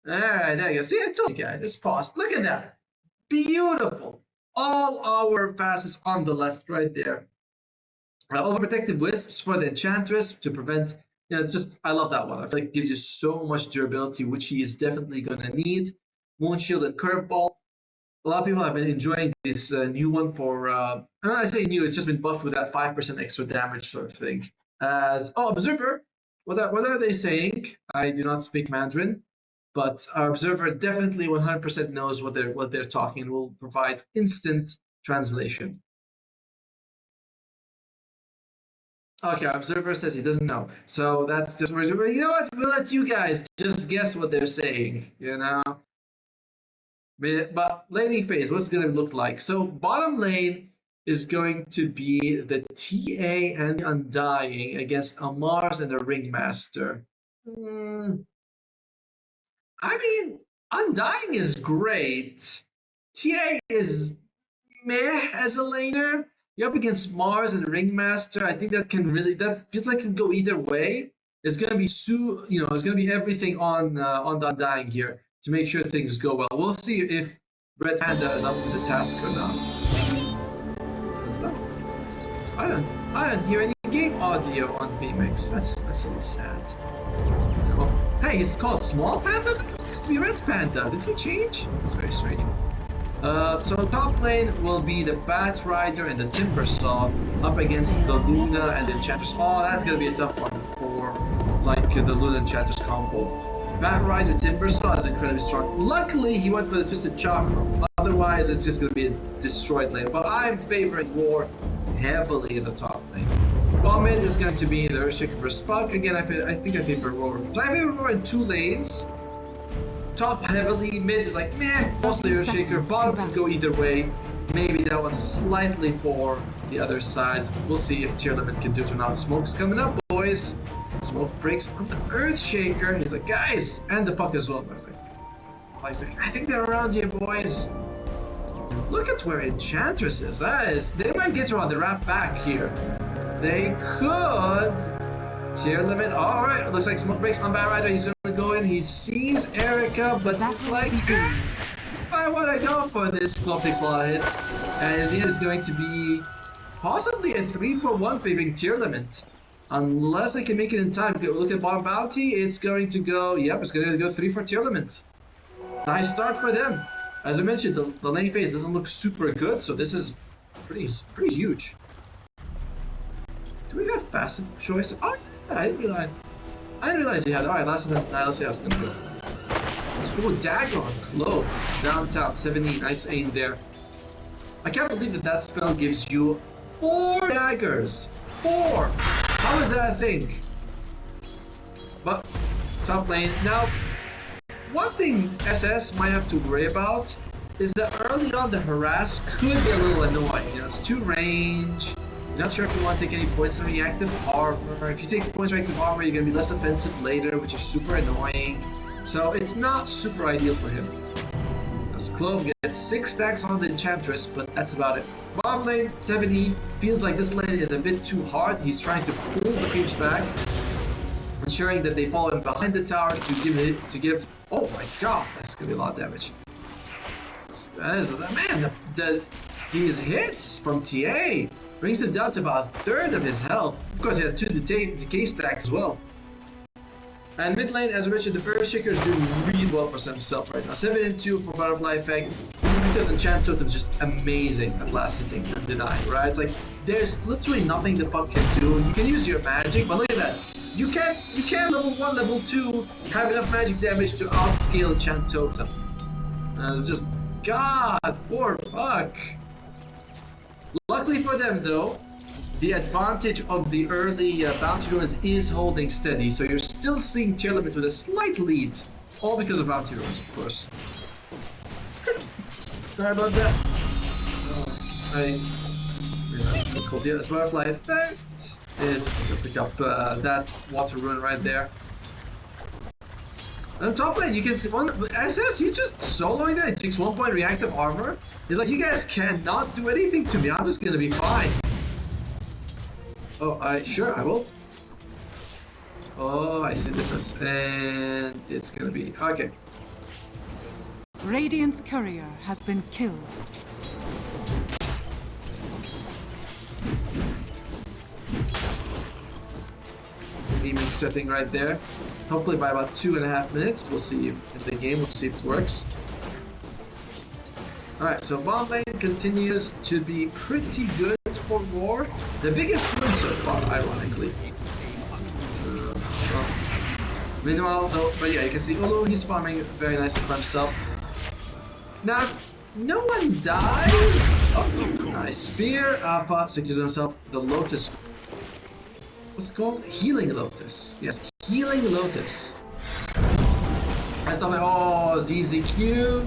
Alright, there you go. See, I told you guys. It's paused. Look at that. Beautiful. All our facets on the left right there. Overprotective Wisps for the Enchantress to prevent, I love that one. I feel like it gives you so much durability, which he is definitely going to need. Moon Shield and Curveball. A lot of people have been enjoying this new one for, I say new, it's just been buffed with that 5% extra damage sort of thing. Observer. What are they saying? I do not speak Mandarin, but our Observer definitely 100% knows what they're talking and will provide instant translation. Okay, Observer says he doesn't know. So that's just, you know what? We'll let you guys just guess what they're saying, But laning phase, what's it going to look like? So bottom lane is going to be the TA and the Undying against a Mars and a Ringmaster. I mean, Undying is great. TA is meh as a laner. You're up against Mars and Ringmaster. I think that feels like it can go either way. It's gonna be it's gonna be everything on the Undying here to make sure things go well. We'll see if Red Panda is up to the task or not. What's that? I don't hear any game audio on VMix. That's a little sad. Oh, hey, he's called Small Panda? That used to be Red Panda. Did he change? It's very strange. So top lane will be the Bat Rider and the Timbersaw up against the Luna and the Enchantress. Oh, that's gonna be a tough one for the Luna Enchantress combo. Bat Rider Timbersaw is incredibly strong. Luckily, he went for just a chakra. Otherwise, it's just gonna be a destroyed lane. But I'm favoring War heavily in the top lane. Bottom mid is going to be the Earthshaker versus Puck. Again, I think I favor Roar. So I favor Roar in 2 lanes. Top heavily, mid is like meh, mostly Earthshaker. Bottom can go either way. Maybe that was slightly for the other side. We'll see if Tearlaments can do it or not. Smoke's coming up, boys. Smoke breaks on the Earthshaker. He's like, guys, and the Puck as well, by the way. He's like, I think they're around here, boys. Look at where Enchantress is. They might get her on the wrap back here. They could. Tearlaments. Alright, looks like Smoke breaks on Bat Rider. He's gonna go in. He sees Erica, but it's like, why would I go for this? Smoke takes a lot of hits. And it is going to be possibly a 3-for-1 favoring Tearlaments. Unless they can make it in time. Look at bottom bounty. It's going to go, it's going to go 3 for Tearlaments. Nice start for them. As I mentioned, the lane phase doesn't look super good, so this is pretty huge. Do we have fast choice? Oh, yeah, I didn't realize you had. Alright, let's see how it's gonna go. Let's go dagger on Clove. Downtown, 70, nice aim there. I can't believe that spell gives you 4 daggers. 4! How is that a thing? But, top lane. Now, one thing SS might have to worry about is that early on the harass could be a little annoying. It's 2 range. You're not sure if you want to take any poison reactive armor. If you take poison reactive armor, you're going to be less offensive later, which is super annoying. So it's not super ideal for him. As Clove gets 6 stacks on the Enchantress, but that's about it. Bottom lane, 70. Feels like this lane is a bit too hard. He's trying to pull the creeps back, ensuring that they fall in behind the tower to give. Oh my god, that's gonna be a lot of damage. These hits from TA brings him down to about 1/3 of his health. Of course, he had 2 decay stacks as well. And mid lane, as I mentioned, the Earthshaker is doing really well for himself right now. 7 and 2 for Butterfly Effect. This is because Enchant Totem is just amazing at last hitting and denying, right? It's like, there's literally nothing the Puck can do. You can use your magic, but look at that. You can't level 1, level 2 have enough magic damage to outscale Enchant Totem. It's just, god, poor Puck. Luckily for them though, the advantage of the early bounty ruins is holding steady, so you're still seeing Tearlaments with a slight lead, all because of bounty ruins, of course. Sorry about that. It's called the Butterfly Effect. Is to pick up that water rune right there. On top lane, you can see SS, he's just soloing that. He takes 1 point reactive armor. He's like, you guys cannot do anything to me. I'm just gonna be fine. Oh, sure, I will. Oh, I see the difference. And it's gonna be, okay. Radiant's courier has been killed. Gaming setting right there. Hopefully by about 2.5 minutes, we'll see if the game, we'll see if it works. Alright, so bottom lane continues to be pretty good for War. The biggest win so far, ironically. Meanwhile, though, but yeah, you can see Ulu, he's farming very nicely for himself. Now, no one dies. Oh, nice spear. Alpha secures himself the Lotus. What's it called? Healing Lotus. Yes, Healing Lotus. I stop it. Oh, ZZQ.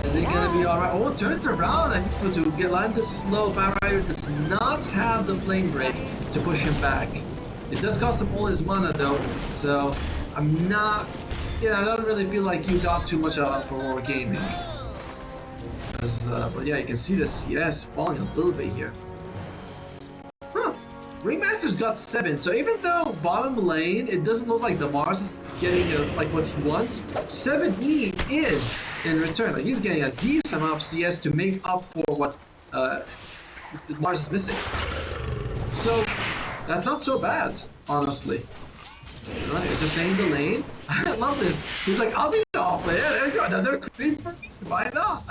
Is it gonna be alright? Oh, turns around. I think to get land this slow. Power Rider does not have the flame break to push him back. It does cost him all his mana though, so I'm not. Yeah, I don't really feel like you got too much out for War Gaming. But yeah, you can see the CS falling a little bit here. Huh. Ringmaster's got 7, so even though bottom lane, it doesn't look like the Mars is getting like what he wants, 7E is in return. Like he's getting a decent amount of CS to make up for what Mars is missing. So that's not so bad, honestly. Right, just staying in the lane. I love this. He's like, I'll be the off laner. There we go, another creep for me. Why not?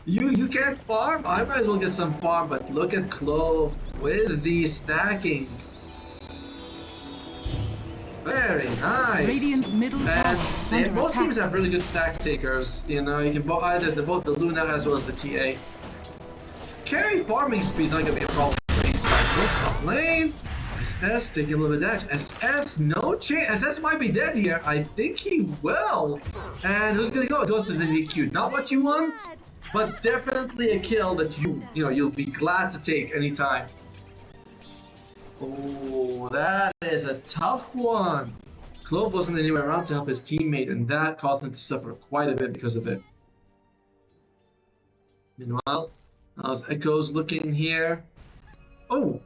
You can't farm? I might as well get some farm, but look at Clove with the stacking. Very nice. Radiant's middle tower is under both attack. teams have really good stack takers. You know, you can either both the Luna as well as the TA. Carry farming speed is not gonna be a problem for each side. So top lane. SS taking a little bit of damage. SS, no chance. SS might be dead here. I think he will. And who's gonna go? It goes to the DQ. Not what you want, but definitely a kill that you'll be glad to take anytime. Oh, that is a tough one. Clove wasn't anywhere around to help his teammate, and that caused him to suffer quite a bit because of it. Meanwhile, how's Echoes looking here? Oh,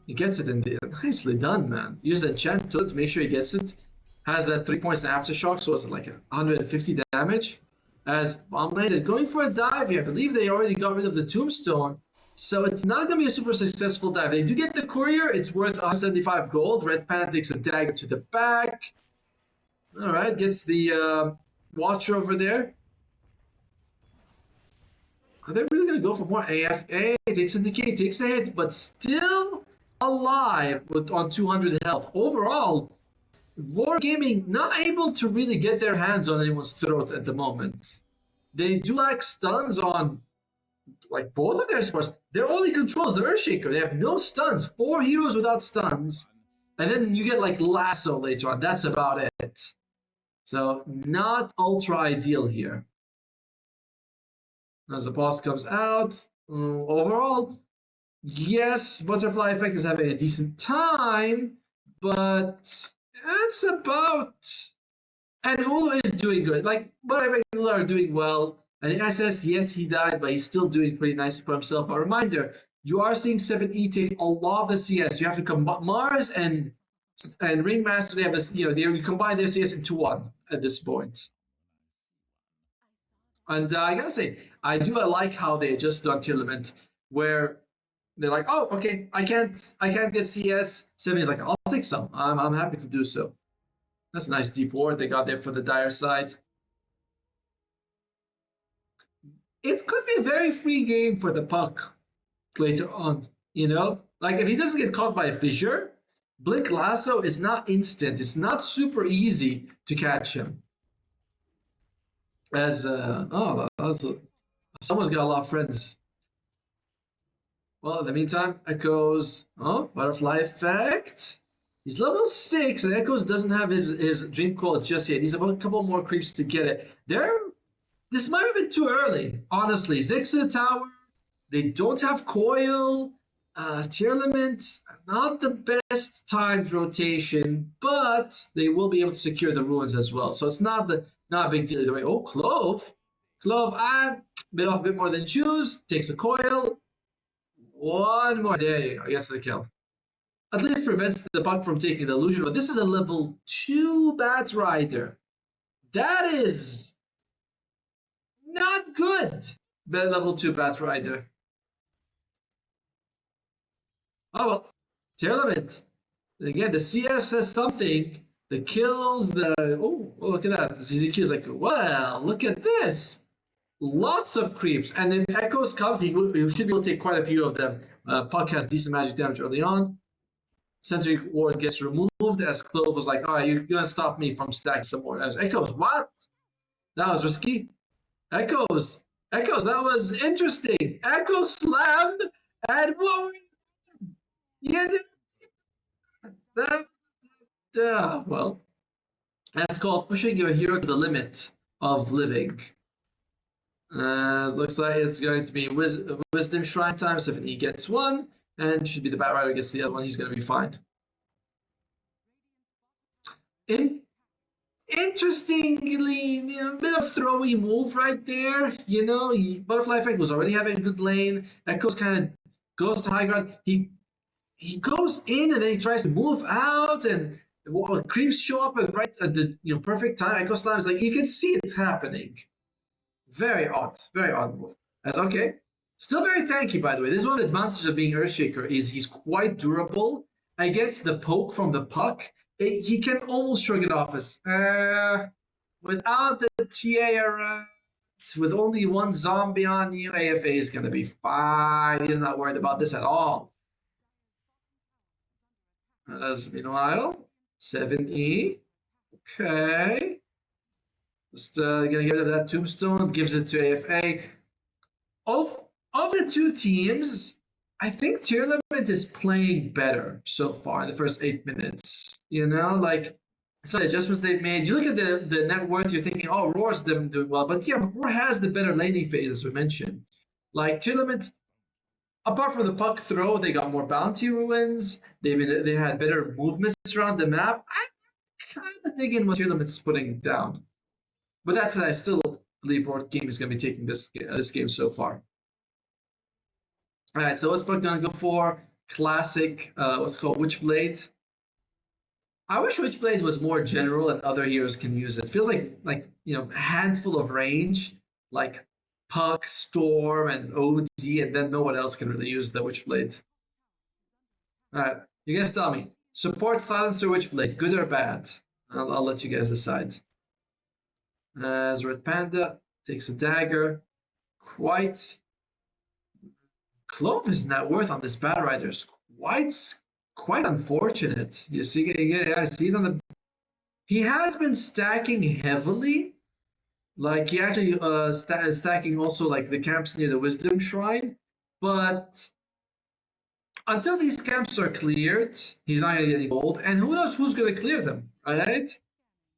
he gets it in there. Nicely done, man. Use the enchant to make sure he gets it. Has that 3 points aftershock, so it's like 150 damage. As bottom lane is going for a dive here. I believe they already got rid of the tombstone. So it's not going to be a super successful dive. They do get the courier. It's worth 175 gold. Red Panda takes a dagger to the back. Alright, gets the Watcher over there. Are they really going to go for more AFA? Takes a decay, takes a hit, but still alive on 200 health. Overall, War Gaming not able to really get their hands on anyone's throat at the moment. They do lack stuns on like both of their supports. Their only control is the Earthshaker. They have no stuns. 4 heroes without stuns. And then you get like Lasso later on. That's about it. So not ultra ideal here. As the boss comes out, overall, yes, Butterfly Effect is having a decent time, but that's about. And Ulu is doing good. Like, Butterfly Effect and Ulu are doing well. And SS, yes, he died, but he's still doing pretty nicely for himself. A reminder, you are seeing 7E take a lot of the CS. You have to combine Mars and Ringmaster. They have this, you combine their CS into one at this point. And I gotta say, I like how they adjusted on Tearlaments, where they're like, oh, okay, I can't get CS. 7 is like, I'll take some. I'm happy to do so. That's a nice deep ward they got there for the dire side. It could be a very free game for the puck later on, Like, if he doesn't get caught by a fissure, Blink Lasso is not instant. It's not super easy to catch him. As, someone's got a lot of friends. Well, in the meantime, Echoes, Butterfly Effect. He's level 6, and Echoes doesn't have his Dream Coil just yet. He's about a couple more creeps to get it. This might have been too early, honestly. He's next to the tower. They don't have Coil. Tearlaments, not the best timed rotation, but they will be able to secure the ruins as well. So it's not a big deal either way. Oh, Clove, bit off a bit more than choose. Takes a Coil. One more. There you go. Yes, the kill. At least prevents the puck from taking the illusion. But this is a level 2 Bat Rider. That is not good. Level 2 Batrider. Oh well, Tearlaments. Again, the CS says something. The kills, oh, look at that. The CZQ is like, well, look at this. Lots of creeps. And if Echoes comes, he should be able to take quite a few of them. Puck has decent magic damage early on. Sentry Ward gets removed as Clove was like, all right, you're going to stop me from stacking some more. As Echoes, what? That was risky. Echoes, that was interesting. Echoes slammed, and what were you did that? Well, that's called pushing your hero to the limit of living. Looks like it's going to be Wisdom Shrine time. So if he gets one, and should be the Batrider gets the other one, he's going to be fine. Interestingly, a bit of throwy move right there. Butterfly Effect was already having a good lane. Echoes kind of goes to high ground. He goes in and then he tries to move out, and creeps show up right at the perfect time. Echo Slam is like, you can see it's happening. Very odd move. That's okay. Still very tanky, by the way. This is one of the advantages of being Earthshaker is he's quite durable against the poke from the puck. He can almost shrug it off as without the TA around, with only one zombie on you, AFA is going to be fine. He's not worried about this at all. As meanwhile, 7E. Okay. Just gonna get rid of that tombstone, gives it to AFA. Of the two teams, I think Tearlaments is playing better so far in the first 8 minutes. Like some adjustments they've made. You look at the net worth, you're thinking, oh, Roar's doing well. But yeah, Roar has the better laning phase, as we mentioned. Like Tearlaments, apart from the puck throw, they got more bounty ruins. They had better movements around the map. I'm kind of digging what Tearlaments is putting down. But that said, I still believe Roar Game is going to be taking this game so far. All right, so what's Puck going to go for? Classic, what's called Witchblade. I wish Witchblade was more general and other heroes can use it. It feels like a handful of range, like Puck, Storm, and OD, and then no one else can really use the Witchblade. All right, you guys tell me. Support Silencer Witchblade, good or bad? I'll let you guys decide. As Red Panda takes a dagger. Clove's net worth on this Batrider is quite unfortunate. You see, I see it on the. He has been stacking heavily. Like he actually stacking also like the camps near the Wisdom Shrine, but until these camps are cleared, he's not gonna get any gold. And who knows who's gonna clear them, right?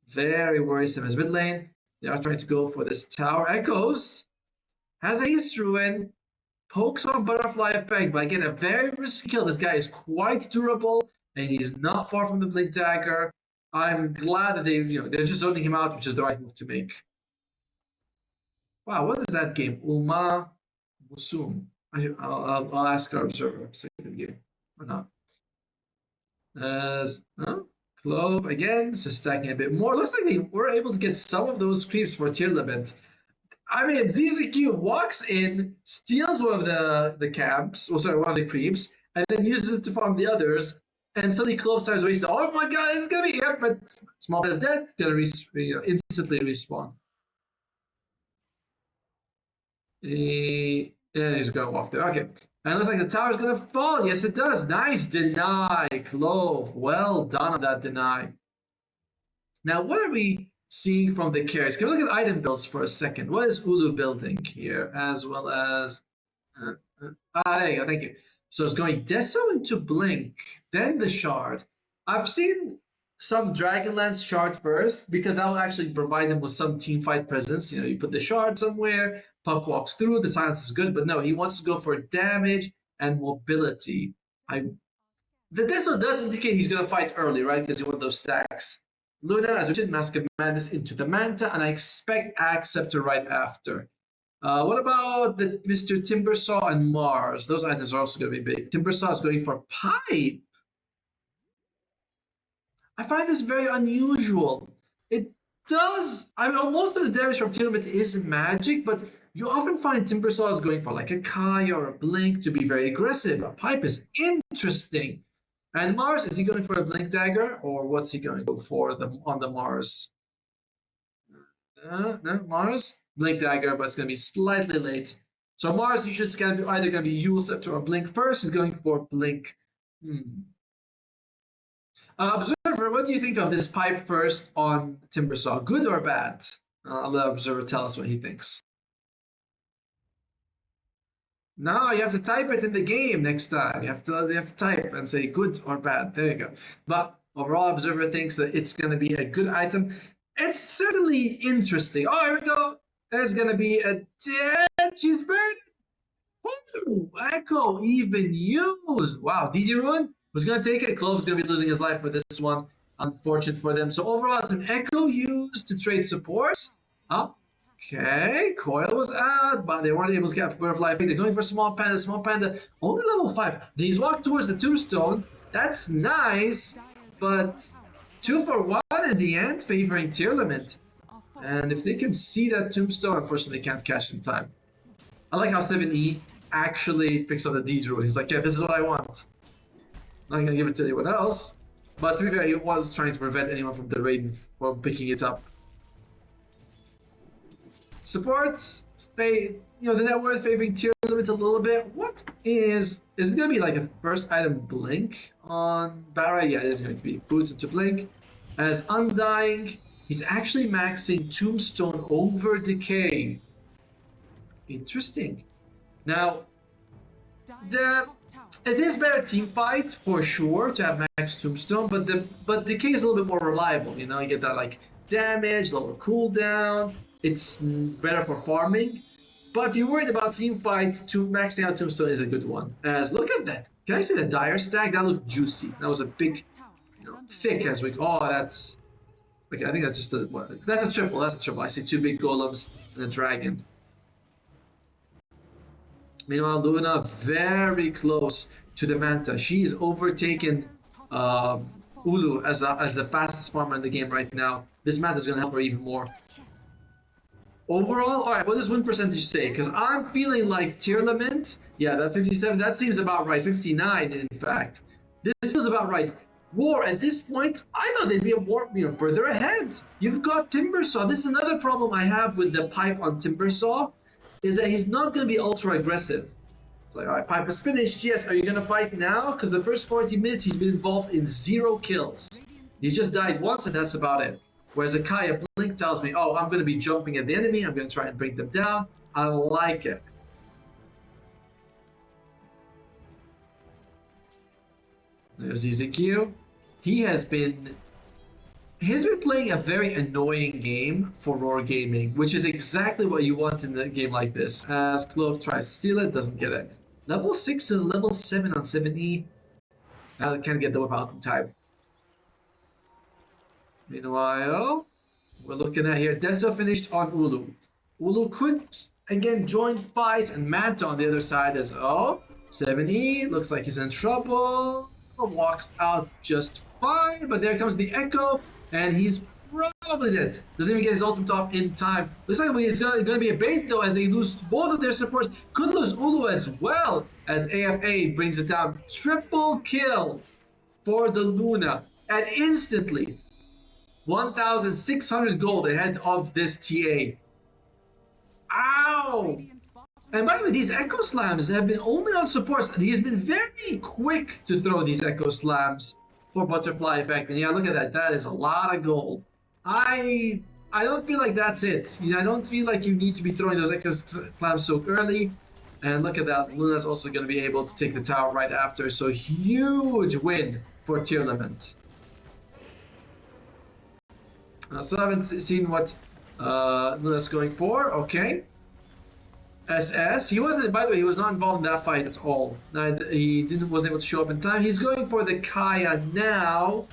Very worrisome. As mid lane, they are trying to go for this tower. Echoes has a Haste Ruin. Pokes on Butterfly Effect, but again, a very risky kill. This guy is quite durable, and he's not far from the Blink Dagger. I'm glad that they're just zoning him out, which is the right move to make. Wow, what is that game? Uma Musum. I'll ask our observer. Second game or not? Clove again, just stacking a bit more. Looks like they were able to get some of those creeps for Tearlaments. I mean, ZZQ walks in, steals one of the camps, one of the creeps, and then uses it to farm the others, and suddenly Clove starts wasting. Oh my god, it's gonna be here, but Small Bear's dead, gonna instantly respawn. Yeah, he's gonna walk there. Okay. And it looks like the tower's gonna fall. Yes, it does. Nice deny, Clove. Well done on that deny. Now, what are we seeing from the carries? Can we look at item builds for a second? What is Ulu building here, as well as there you go, thank you. So it's going Deso into Blink, then the Shard. I've seen some Dragonlance Shard first, because that will actually provide him with some teamfight presence. You put the Shard somewhere, Puck walks through, the silence is good, but no, he wants to go for damage and mobility. The Deso does indicate he's going to fight early, right, because you want those stacks. Luna, as we mentioned, Mask of Madness into the Manta, and I expect Acceptor right after. What about the Mr. Timbersaw and Mars? Those items are also going to be big. Timbersaw is going for Pipe. I find this very unusual. It does. I mean, most of the damage from Tearlaments is magic, but you often find Timbersaw is going for like a Kaya or a Blink to be very aggressive. A Pipe is interesting. And Mars, is he going for a Blink Dagger, or what's he going to go for on the Mars? No, Mars, Blink Dagger, but it's going to be slightly late. So Mars, you should either going to be Yule Scepter or Blink first. He's going for Blink. Observer, what do you think of this Pipe first on Timbersaw? Good or bad? I'll let Observer tell us what he thinks. No, you have to type it in the game next time. You have to type and say good or bad. There you go. But overall, Observer thinks that it's going to be a good item. It's certainly interesting. Oh, here we go. There's going to be a dead. She's burned. Ooh, Echo even used. Wow, DD Ruin was going to take it. Clove's going to be losing his life for this one. Unfortunate for them. So overall, it's an Echo used to trade supports. Okay, Coil was out, but they weren't able to get Butterfly. They're going for Small Panda. Small Panda, only level 5. He's walked towards the Tombstone. That's nice, but 2 for 1 in the end, favoring Tearlament. And if they can see that Tombstone, unfortunately, they can't catch in time. I like how 7E actually picks up the D Druid. He's like, yeah, this is what I want. Not going to give it to anyone else. But to be fair, he was trying to prevent anyone from the Raiden from picking it up. Supports, the net worth favoring Tearlaments a little bit. What is it going to be like a first item Blink on Barra? Yeah, it is going to be. Boots into Blink. As Undying, he's actually maxing Tombstone over Decay. Interesting. Now, it is better team fight for sure to have max Tombstone, but Decay is a little bit more reliable. You get that like damage, lower cooldown. It's better for farming. But if you're worried about team fight, maxing out Tombstone is a good one. As look at that. Can I say the Dire Stack? That looked juicy. That was a big, thick as we. Oh, that's. Okay, I think that's just a. That's a triple. That's a triple. I see 2 big golems and a dragon. Meanwhile, Luna very close to the Manta. She's overtaken Ulu as the fastest farmer in the game right now. This Manta is going to help her even more. Overall, all right, what does win percentage say? Because I'm feeling like Tearlament, yeah, that 57, that seems about right. 59, in fact. This feels about right. War, at this point, I thought they'd be a war, further ahead. You've got Timbersaw. This is another problem I have with the Pipe on Timbersaw, is that he's not going to be ultra aggressive. It's like, all right, Pipe is finished. Yes, are you going to fight now? Because the first 40 minutes, he's been involved in 0 kills. He's just died once, and that's about it. Whereas a Kaya Blink tells me, oh, I'm going to be jumping at the enemy. I'm going to try and bring them down. I like it. There's EZQ. He's been playing a very annoying game for Roar Gaming, which is exactly what you want in a game like this. As Clove tries to steal it, doesn't get it. Level 6 to level 7 on 7E. I can't get the whip out in time. Meanwhile, we're looking at here. Deso finished on Ulu. Ulu could, again, join fight, and Manta on the other side as, 7E, looks like he's in trouble. Walks out just fine, but there comes the Echo, and he's probably dead. Doesn't even get his ultimate off in time. Looks like it's going to be a bait, though, as they lose both of their supports. Could lose Ulu as well, as AFA brings it down. Triple kill for the Luna, and instantly 1,600 gold ahead of this TA. Ow! And by the way, these Echo Slams have been only on supports. He has been very quick to throw these Echo Slams for Butterfly Effect. And yeah, look at that. That is a lot of gold. I don't feel like that's it. I don't feel like you need to be throwing those Echo Slams so early. And look at that. Luna's also going to be able to take the tower right after. So huge win for Tearlament. Still haven't seen what Luna's going for. Okay. SS. He wasn't. By the way, he was not involved in that fight at all. He wasn't able to show up in time. He's going for the Kaya now.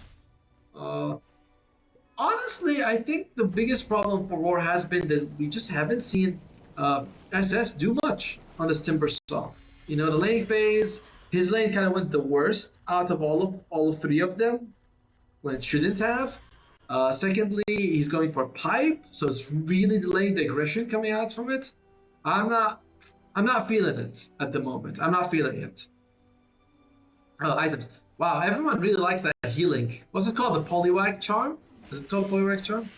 Honestly, I think the biggest problem for Roar has been that we just haven't seen SS do much on this Timbersaw. The laning phase, his lane kind of went the worst out of all 3 of them, when it shouldn't have. Secondly, he's going for pipe, so it's really delaying the aggression coming out from it. I'm not feeling it at the moment. I'm not feeling it. Oh, items. Wow, everyone really likes that healing. What's it called? The Poliwag charm? Is it called Poliwag charm?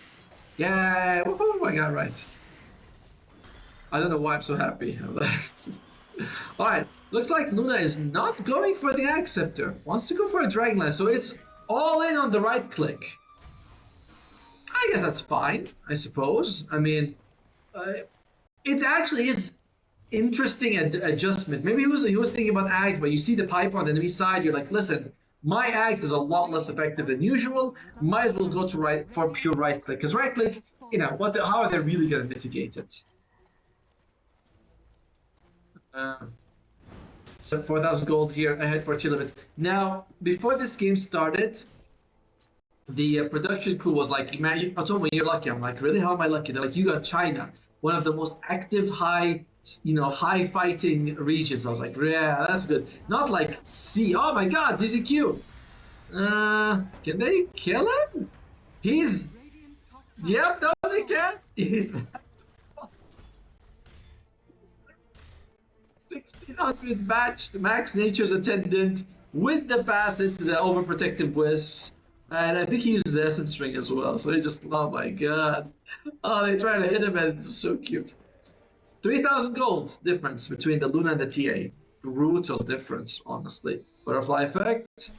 Yeah, woohoo, I got it right. I don't know why I'm so happy. Alright, looks like Luna is not going for the Axe Scepter. Wants to go for a Dragonlance, so it's all in on the right click. I guess that's fine, I suppose. I mean, it actually is interesting adjustment. Maybe he was thinking about Axe, but you see the pipe on the enemy side, you're like, listen, my Axe is a lot less effective than usual. Might as well go to right for pure right click. Because right click, you know, how are they really going to mitigate it? So 4,000 gold here ahead for Tearlaments. Now, before this game started, the production crew was like, man, I told me you're lucky. I'm like, really? How am I lucky? They're like, you got China, one of the most active, high fighting regions. I was like, yeah, that's good. Not like C. Oh my God, ZZQ. Can they kill him? He's. Yep, no, they can. He's 1600 matched Max Nature's attendant with the facet, the overprotective wisps, and I think he uses the essence ring as well. So they just, oh my God, oh, they try to hit him, and it's so cute. 3,000 gold difference between the Luna and the TA. Brutal difference, honestly. Butterfly effect.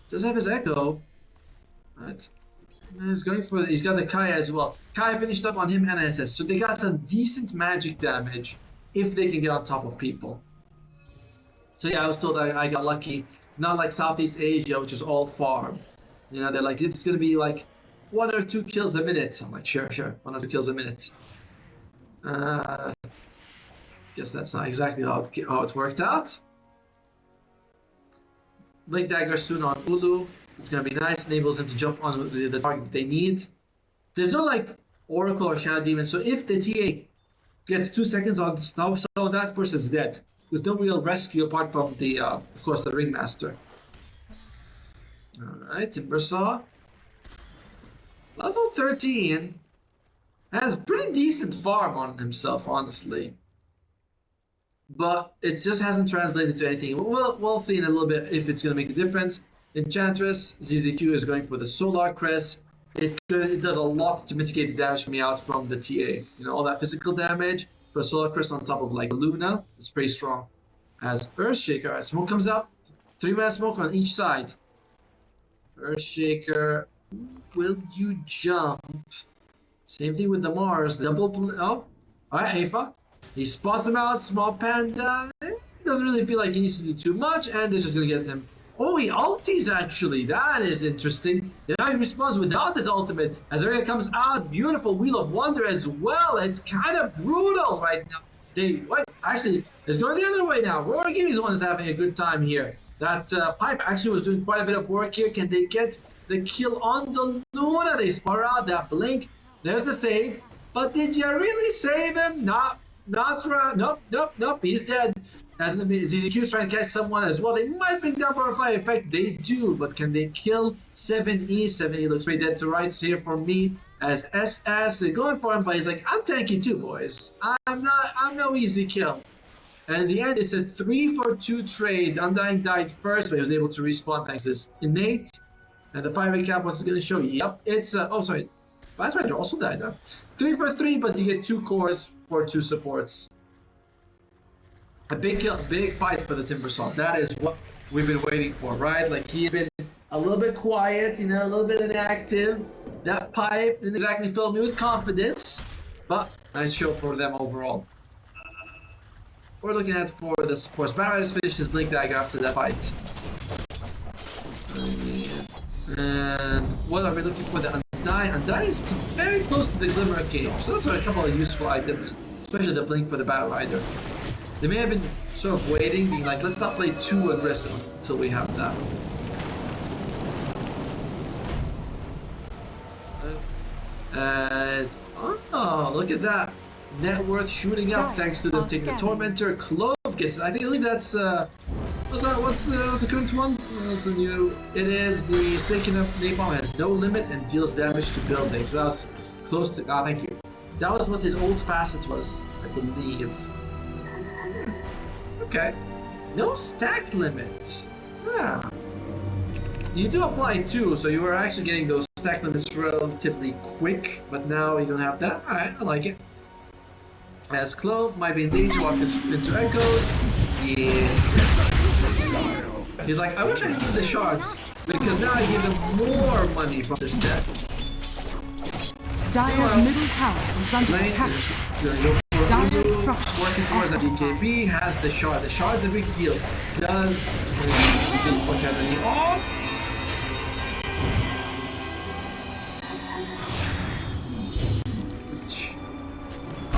Does have his echo. Right. He's going for. He's got the Kaya as well. Kaya finished up on him and SS, so they got some decent magic damage if they can get on top of people. So yeah, I was told I got lucky. Not like Southeast Asia, which is all farm. You know, they're like, it's gonna be like 1 or 2 kills a minute. I'm like, sure, 1 or 2 kills a minute. Guess that's not exactly how it worked out. Blink Dagger soon on Ulu. It's gonna be nice. Enables him to jump on the target that they need. There's no like Oracle or Shadow Demon, so if the TA gets 2 seconds on snow, so that person's dead. There's no real rescue apart from the, of course, the Ringmaster. Alright, Timbersaw. Level 13. Has pretty decent farm on himself, honestly. But it just hasn't translated to anything. We'll see in a little bit if it's going to make a difference. Enchantress, ZZQ is going for the Solar Crest. It does a lot to mitigate the damage coming out from the TA. You know, all that physical damage for a Solar Crest on top of like Luna is pretty strong. As Earthshaker, as smoke comes up, 3-man smoke on each side. Earthshaker, will you jump? Same thing with the Mars. Double. Oh, alright, Afa. He spots them out. Small Panda. Doesn't really feel like he needs to do too much, and this is gonna get him. Oh, he ulties actually. That is interesting. Now he responds without his ultimate. As Area comes out, beautiful Wheel of Wonder as well. It's kind of brutal right now. What? Actually, it's going the other way now. Roar Gimmy's the one that's having a good time here. That Pipe actually was doing quite a bit of work here. Can they get the kill on the Luna? They spar out that blink. There's the save. But did you really save him? Nope. He's dead. As ZZQ's trying to catch someone as well. They might bring down Butterfly Effect. They do, but can they kill 7E? 7E looks pretty dead to rights here for me. As SS going for him, but he's like, I'm tanky too, boys. I'm no easy kill. And in the end, it's a 3-for-2 trade. Undying died first, but he was able to respawn thanks to his innate. And the fire recap was going to show. Yep, it's oh sorry. Batrider also died though. 3-for-3, but you get 2 cores for 2 supports. A big kill, big fight for the Timbersaw. That is what we've been waiting for, right? Like he's been a little bit quiet, you know, a little bit inactive. That pipe didn't exactly fill me with confidence, but nice show for them overall. We're looking at for the supports. Batrider's finished his Blink Dagger after that fight. And what are we looking for? The Undying. Undying is very close to the Glimmer Cave, so those are a couple of useful items, especially the Blink for the Batrider. They may have been sort of waiting, being like, let's not play too aggressive until we have that. Oh, look at that. Net worth shooting up thanks to them taking the Tormentor. Clove gets it. I believe that's what's the current one? listen you. It is the staking up napalm has no limit and deals damage to buildings. That was close to. Ah, thank you. That was what his old facet was, I believe. Okay. No stack limit. Yeah. You do apply too, so you were actually getting those stack limits relatively quick, but now you don't have that. Alright, I like it. As Clove might be in danger, walk into Echoes. He's like, I wish I needed the shards, because now I give him more money from this deck. Dire's middle tower is under attack. Dire's structure working towards the BKB has the shard. The shard is a big deal. Does see what has any oh!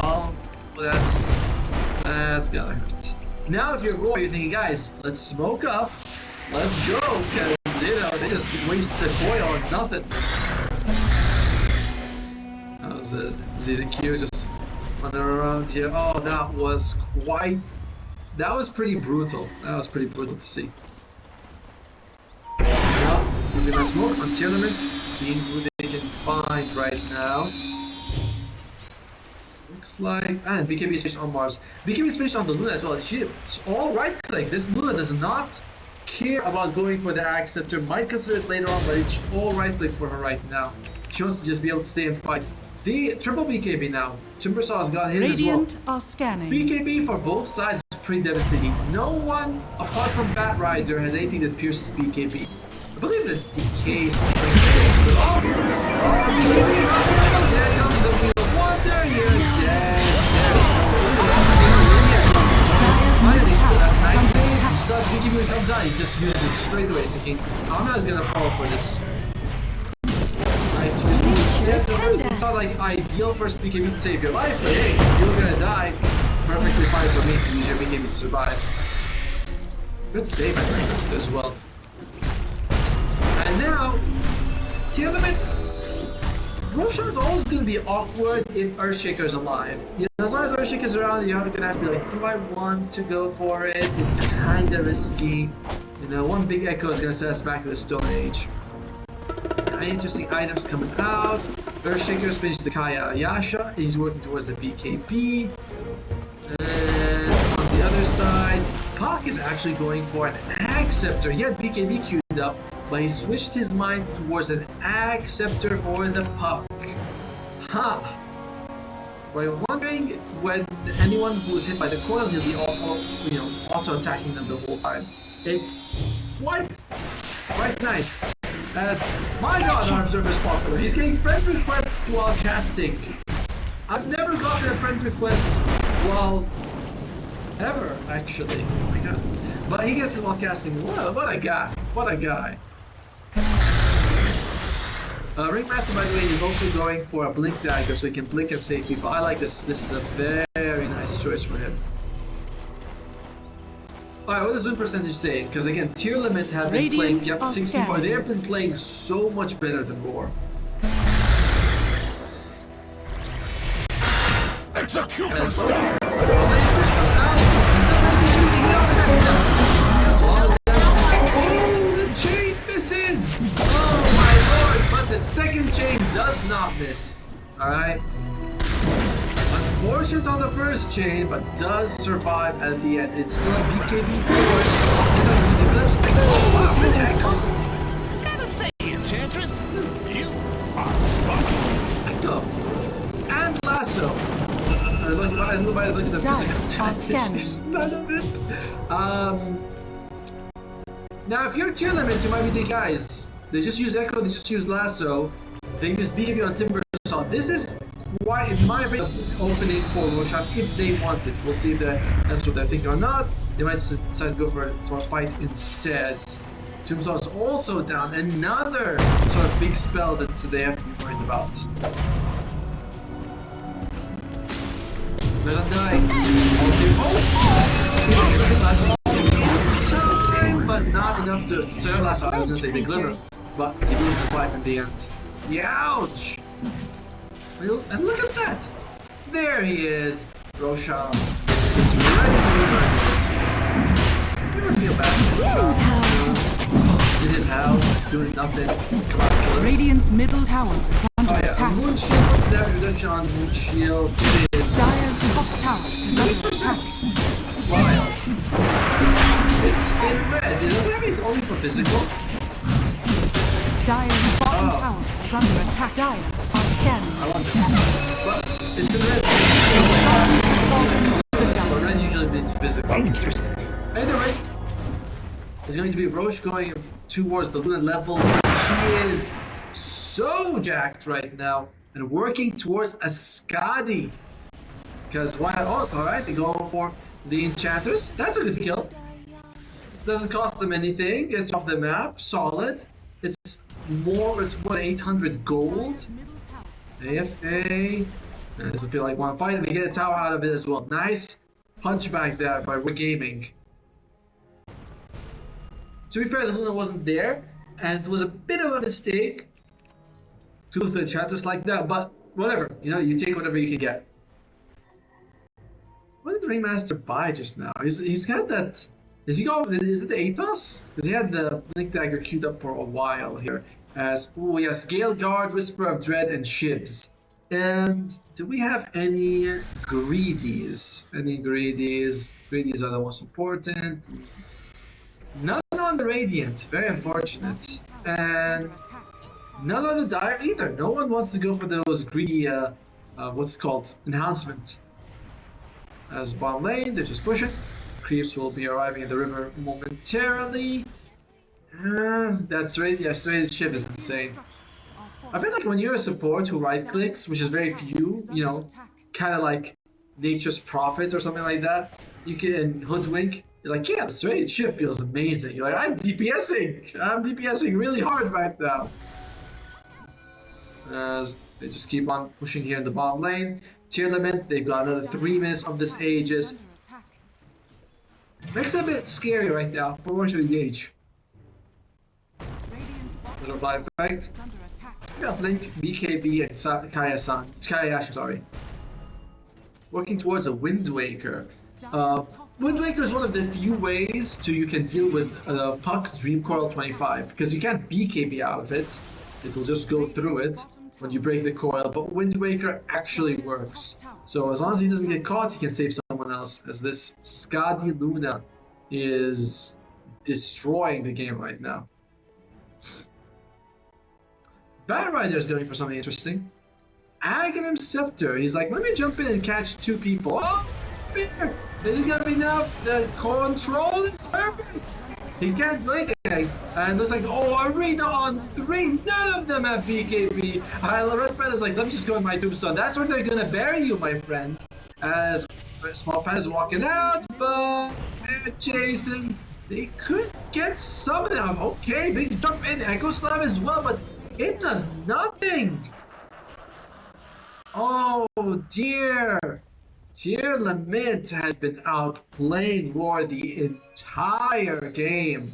Oh, that's gonna hurt. Now if you're Roy, you're thinking, guys, let's smoke up, let's go, because you know they just wasted coil on nothing. That was a ZZQ just running around here. Oh, that was pretty brutal. That was pretty brutal to see. Now, moving my smoke on Tearlaments, seeing who they can find right now. Looks like, and BKB is finished on Mars. BKB is finished on the Luna as well. She's all right click. This Luna does not care about going for the Axe Scepter. Might consider it later on, but it's all right click for her right now. She wants to just be able to stay and fight. The triple BKB now. Timbersaw's got hit as well. Radiant are scanning. BKB for both sides is pretty devastating. No one, apart from Bat Rider, has anything that pierces BKB. I believe that DK oh, there comes the Wheel of Wonder. You're dead. Finally, that nice save. Starts BKB when it comes out. He just uses it straight away, thinking, I'm not gonna fall for this. Nice use. Yes, it's not like ideal for BKB to save your life, but hey, if you're gonna die, perfectly fine for me to use your BKB to survive. Good save by Breakfast as well. And now, Tearlaments. Roshan is always going to be awkward if Earthshaker's alive. You know, as long as Earthshaker's around, you're going to have to be like, do I want to go for it? It's kind of risky. You know, one big Echo is going to set us back to the Stone Age. Interesting items coming out. Earthshaker's finished the Kaya Yasha. He's working towards the BKB. And on the other side, Puck is actually going for an Axe Scepter. He had BKB queued up, but he switched his mind towards an Axe Scepter for the Puck. Huh. But you're wondering, when anyone who is hit by the coil, he'll be auto attacking them the whole time. It's quite nice. As my god, Arms Service popular. He's getting friend requests while casting. I've never gotten a friend request while ever, actually. Oh my god. But he gets it while casting. What a guy. What a guy. Ringmaster, by the way, is also going for a blink dagger so he can blink and save people. I like this. This is a very nice choice for him. Alright, what does win percentage say? Because again, Tearlaments have been playing 64. They have been playing so much better than Roar. Execution! The chain misses! Oh my lord! But the second chain does not miss. Alright? Unfortunate on the first chain, but does survive at the end. It's still a BKB force. Did I use Eclipse? Oh wow, what the heck? Gotta say, Enchantress, you are spot. Echo. And Lasso. I look at the physical test. There's none of it. Now if you're Tearlaments, you might be thinking, guys, they just use Echo, they just use Lasso, they use BKB on Timbersaw's. This is why, in my opinion, opening for Roshan if they want it. We'll see if that's what they're thinking or not. They might decide to go for a fight instead. Timbersaw's also down. Another sort of big spell that they have to be worried about. Let him die. Time, but not enough to. So last I was gonna say the glimmer, but he loses life in the end. Ouch! And look at that! There he is! Roshan is ready to be murdered. Never feel bad for Roshan. his house, doing nothing. Come on, kill him. Radiant's middle tower is under Oh yeah, attack. Moon Shield, what's that reduction on Moon Shield? It is Dire's top tower is under 3%. attack. Wild. It's in red. Does that mean it's only for physical? Dire's bottom Oh. tower is under attack. Dire are scanning. I want it. But it's in red. Shaman has fallen to the So down. red usually means physical. Interesting. Either way, there's going to be Roche going towards the Luna level. She is so jacked right now and working towards a Skadi. Because why not? Oh, alright, they go for the Enchanters. That's a good kill. Doesn't cost them anything. It's off the map. Solid. It's more than 800 gold. AFA. And doesn't feel like one fight. They get a tower out of it as well. Nice punch back there by Gaming. To be fair, the Luna wasn't there, and it was a bit of a mistake to lose the Enchanters like that, but whatever. You know, you take whatever you can get. What did Ringmaster buy just now? He's got that. Is it the Athos? Because he had the Blink Dagger queued up for a while here. As oh yes, Gale Guard, Whisper of Dread, and Shibs. And do we have any greedies? Any greedies? Greedies are the most important. None on the Radiant. Very unfortunate. And none on the Dire either. No one wants to go for those greedy, what's it called? Enhancement. As bottom lane, they just push it. Creeps will be arriving at the river momentarily. That's right. Yes, Raid's ship is insane. I feel like when you're a support who right clicks, which is very few, you know, kind of like Nature's Prophet or something like that, you can hoodwink. You're like, yeah, this Raid ship feels amazing. You're like, I'm DPSing really hard right now. As they just keep on pushing here in the bottom lane. Tearlaments, they've got another 3 minutes of this Aegis. Makes it a bit scary right now for one to engage. Little blind effect. We got Blink, BKB, and Kayashi, sorry. Working towards a Wind Waker. Wind Waker is one of the few ways you can deal with Puck's Dream Coil 25, because you can't BKB out of it. It'll just go through it when you break the coil, but Wind Waker actually works. So as long as he doesn't get caught, he can save someone else, as this Skadi Luna is destroying the game right now. Batrider is going for something interesting. Aghanim Scepter. He's like, let me jump in and catch 2 people. Oh, here. Is it gonna be enough? The control is perfect. He can't do anything. And it's like, oh, Arena on 3. None of them have BKB. Red Panther's like, let me just go in my Tombstone. That's where they're gonna bury you, my friend. As Small Panther's walking out, but they're chasing. They could get some of them. Okay, big jump in. Echo Slam as well, but it does nothing. Oh dear. Tearlaments has been outplaying Roar the entire game.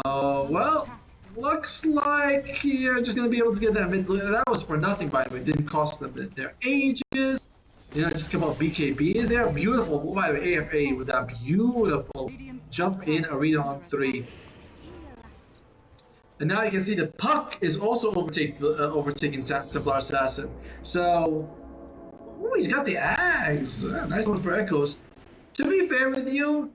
Oh, well, looks like you're just going to be able to get that mid. That was for nothing, by the way. It didn't cost them their ages. You know, just a couple of BKBs there. Beautiful, by the way, AFA with that beautiful jump in Arena on 3. And now you can see the Puck is also overtaking Templar Assassin. So, ooh, he's got the Ags. Nice one for Echoes. To be fair with you,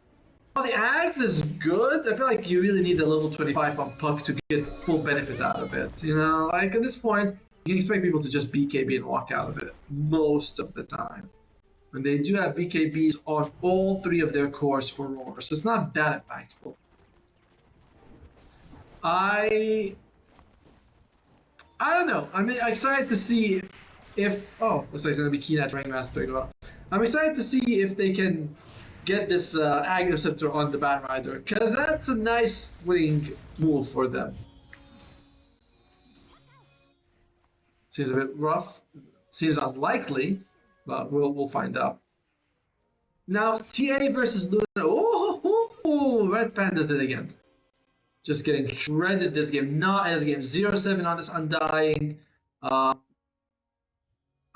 while the Ags is good, I feel like you really need the level 25 on Puck to get full benefit out of it. You know, like at this point, you can expect people to just BKB and walk out of it most of the time. And they do have BKBs on all 3 of their cores for Roar, so it's not that impactful. I don't know. I'm excited to see if looks like it's gonna be Keenat Ringmaster. I'm excited to see if they can get this Aghanim Scepter on the Batrider, because that's a nice winning move for them. Seems a bit rough. Seems unlikely, but we'll find out. Now TA versus Luna. Oh, Red Pandas did it again. Just getting shredded this game. Not as a game. 0-7 on this Undying.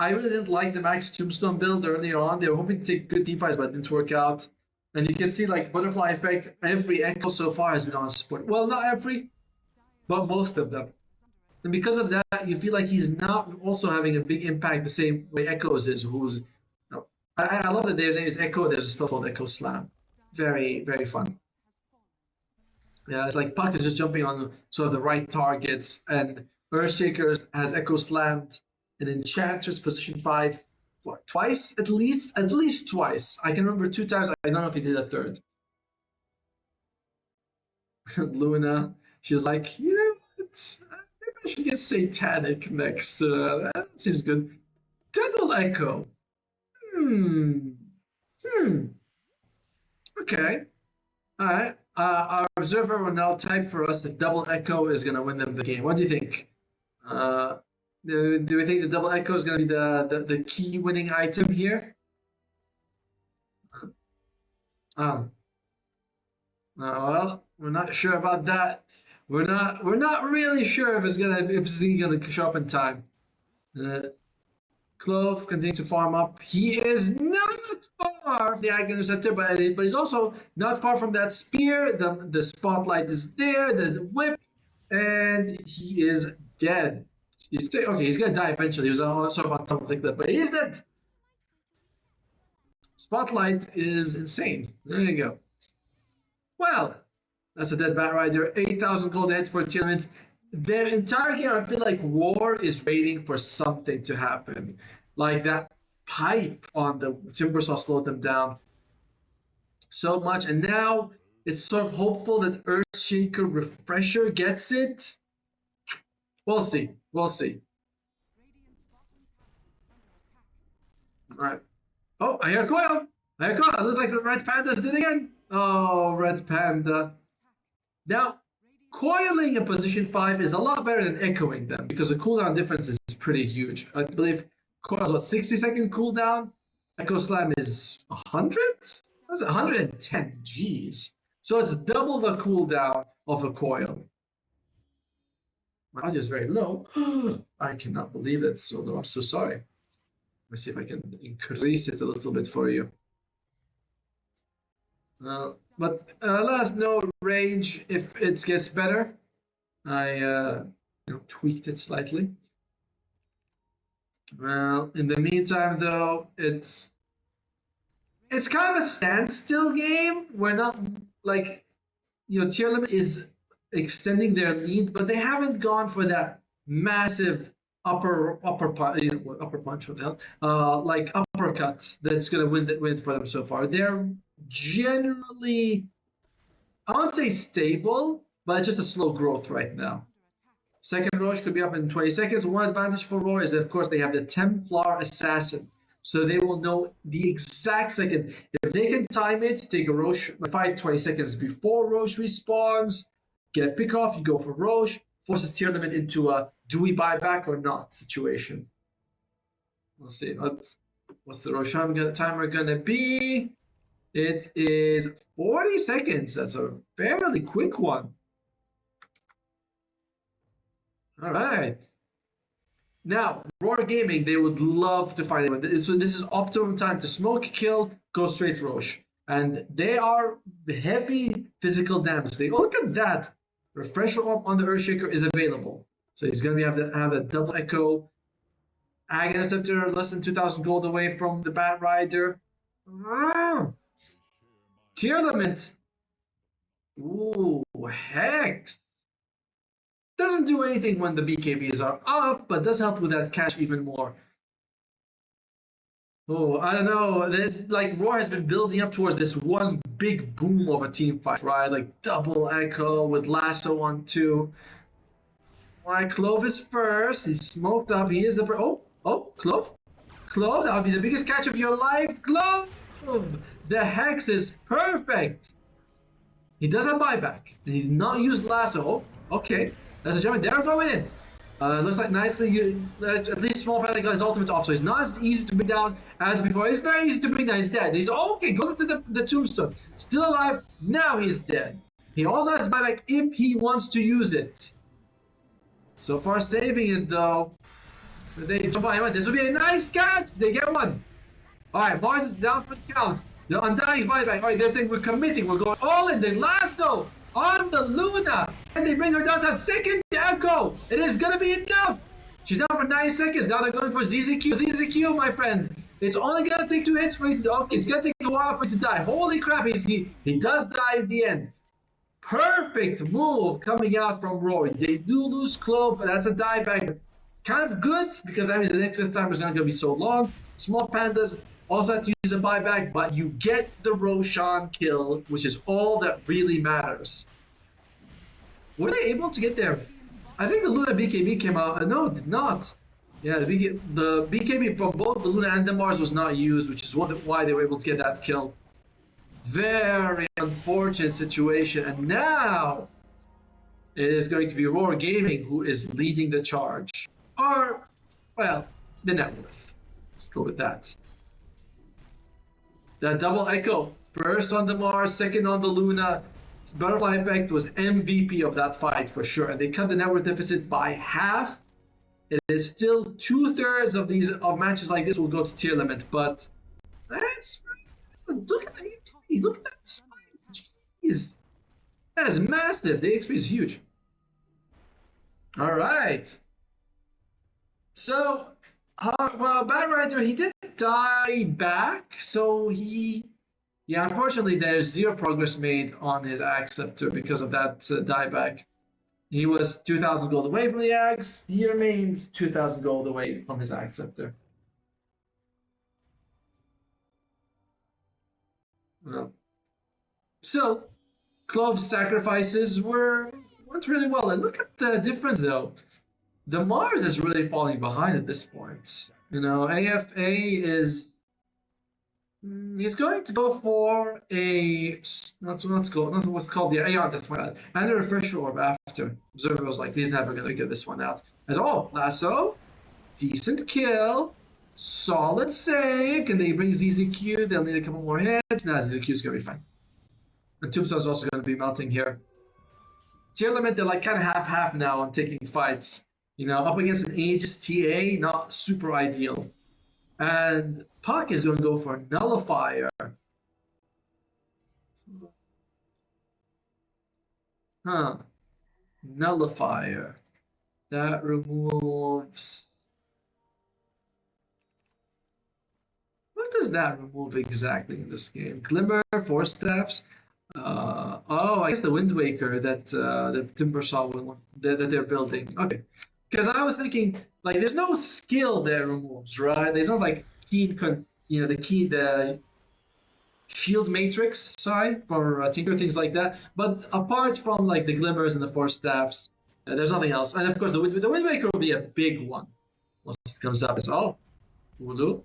I really didn't like the Max Tombstone build earlier on. They were hoping to take good team fights, but it didn't work out. And you can see like butterfly effect, every echo so far has been on support. Well, not every, but most of them. And because of that, you feel like he's not also having a big impact the same way Echoes is, who's... No, I love that their name is Echo, there's a spell called Echo Slam. Very, very fun. Yeah, it's like Puck is just jumping on sort of the right targets, and Earthshaker has Echo Slammed, and Enchantress position 5, what, twice at least? At least twice. I can remember 2 times, I don't know if he did a third. Luna, she was like, you know what? Maybe I should get Satanic next. That seems good. Double Echo. Okay. Alright. Our observer will now type for us if Double Echo is going to win them the game. What do you think? Do we think the Double Echo is going to be the key winning item here? Well, we're not sure about that. We're not really sure if it's gonna show up in time. Clove continues to farm up. He is not far from the Ag Interceptor, but he's also not far from that spear. The spotlight is there. There's a whip, and he is dead. He's gonna die eventually. He was sort of on top of the cliff, but he's dead. Spotlight is insane. There you go. Well, that's a dead Bat Rider. 8,000 gold heads for Tearlaments. Their entire game, I feel like Roar is waiting for something to happen. Like that pipe on the Timbersaw slowed them down so much. And now it's sort of hopeful that Earthshaker Refresher gets it. We'll see. We'll see. Alright. Oh, I hear a coil. It looks like Red Panda's did again. Oh, Red Panda. Now, coiling in position 5 is a lot better than echoing them because the cooldown difference is pretty huge. I believe coil is what, 60-second cooldown? Echo Slam is 100? That's 110. Jeez. So it's double the cooldown of a coil. My audio is very low. I cannot believe it's so low. I'm so sorry. Let me see if I can increase it a little bit for you. But let us know range if it gets better. I tweaked it slightly. Well, in the meantime, though, it's kind of a standstill game. We're not like, Tearlaments is extending their lead, but they haven't gone for that massive upper punch. What the hell? Like uppercut that's gonna win for them so far. They're generally, I won't say stable, but it's just a slow growth right now. Second Roche could be up in 20 seconds. One advantage for Roar is that, of course, they have the Templar Assassin. So they will know the exact second. If they can time it, take a Roche fight 20 seconds before Roche respawns, get a pick off, you go for Roche, forces Tearlaments into a do we buy back or not situation. We'll see. What's the Roche timer going to be? It is 40 seconds. That's a fairly quick one. All right. Now, Roar Gaming, they would love to find it. So this is optimum time to smoke, kill, go straight Roche. And they are heavy physical damage. Look at that. Refresher Orb on the Earthshaker is available. So he's going to have a double echo. Ag Interceptor less than 2,000 gold away from the Bat Rider. Tearlaments. Ooh, Hex. Doesn't do anything when the BKBs are up, but does help with that cash even more. Oh, I don't know. Like Roar has been building up towards this one big boom of a team fight, right? Like double echo with lasso on 2. Alright, Clove is first. He's smoked up. He is the Clove. Clove, that would be the biggest catch of your life. Clove! The Hex is perfect. He does have buyback. And he did not use lasso. Oh, okay. That's a gentleman. They're going in. Looks like nicely, at least Small Panic got his ultimate off, so he's not as easy to bring down as before. It's very easy to bring down. He's dead. He's okay. Goes into the tombstone. Still alive. Now he's dead. He also has buyback if he wants to use it. So far, saving it though. They jump on him. This would be a nice catch. They get one. All right, Mars is down for the count. The Undying buyback. All right, they're saying we're committing. We're going all in. The last though on the Luna, and they bring her down to second echo. It is gonna be enough. She's down for 9 seconds. Now they're going for ZZQ. ZZQ, my friend. It's only gonna take 2 hits for you to. Okay, it's gonna take a while for you to die. Holy crap! He does die at the end. Perfect move coming out from Rory. They do lose Clove, but that's a dieback. Kind of good because that means the next time is not gonna be so long. Small Pandas also have to use a buyback, but you get the Roshan kill, which is all that really matters. Were they able to get there? I think the Luna BKB came out. No, it did not. Yeah, the BKB from both the Luna and the Mars was not used, which is why they were able to get that kill. Very unfortunate situation. And now it is going to be Roar Gaming who is leading the charge. Or, well, the net worth. Let's go with that. The double echo. First on the Mars, second on the Luna. Butterfly Effect was MVP of that fight for sure. And they cut the net worth deficit by half. It is still 2/3 of matches like this will go to Tearlaments, but that's look at the HP. Look at that spike. Jeez. That is massive. The XP is huge. Alright. So well, Bad Rider, he did die back, so unfortunately there's 0 progress made on his Acceptor because of that dieback. He was 2,000 gold away from the Axe. He remains 2,000 gold away from his Acceptor. Well, so Clove's sacrifices went really well. And look at the difference though. The Mars is really falling behind at this point. You know, AFA is he's going to go for a what's called the Aeon. That's my and a refresher orb after. Observer was like, he's never gonna get this one out. As Lasso, decent kill, solid save. Can they bring ZZQ? They'll need a couple more hits. Nah, ZZQ is gonna be fine. And Tombstone's also gonna be melting here. Tearlaments, they're like kind of half now on taking fights. You know, up against an Aegis TA, not super ideal. And Puck is going to go for Nullifier. Nullifier. That removes... What does that remove exactly in this game? Glimmer, Force Staffs. I guess the Wind Waker that Timbersaw that they're building. Okay. Because I was thinking, like, there's no skill that removes, right? There's not like the shield matrix side for Tinker, things like that. But apart from like the glimmers and the force staffs, there's nothing else. And of course, the Wind Waker will be a big one once it comes up as well. Ulu,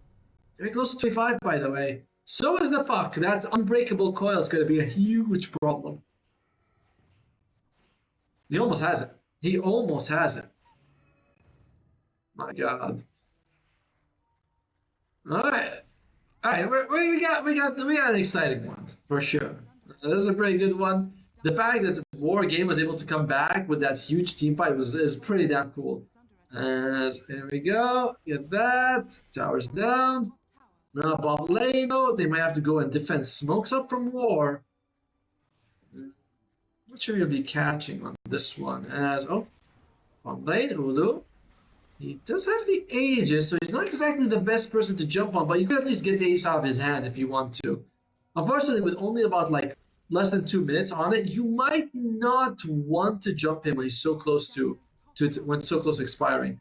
very close to 25, by the way. So is the Puck. That unbreakable coil is going to be a huge problem. He almost has it. He almost has it. My God. All right. We got an exciting one for sure. This is a pretty good one. The fact that War Game was able to come back with that huge team fight is pretty damn cool. Here we go. Get that. Towers down. Now bot lane though, they might have to go and defend smokes up from War. Not sure you'll be catching on this one. As bot lane, Ulu. He does have the Aegis, so he's not exactly the best person to jump on, but you can at least get the Ace out of his hand if you want to. Unfortunately, with only about like less than 2 minutes on it, you might not want to jump him when he's so close to expiring.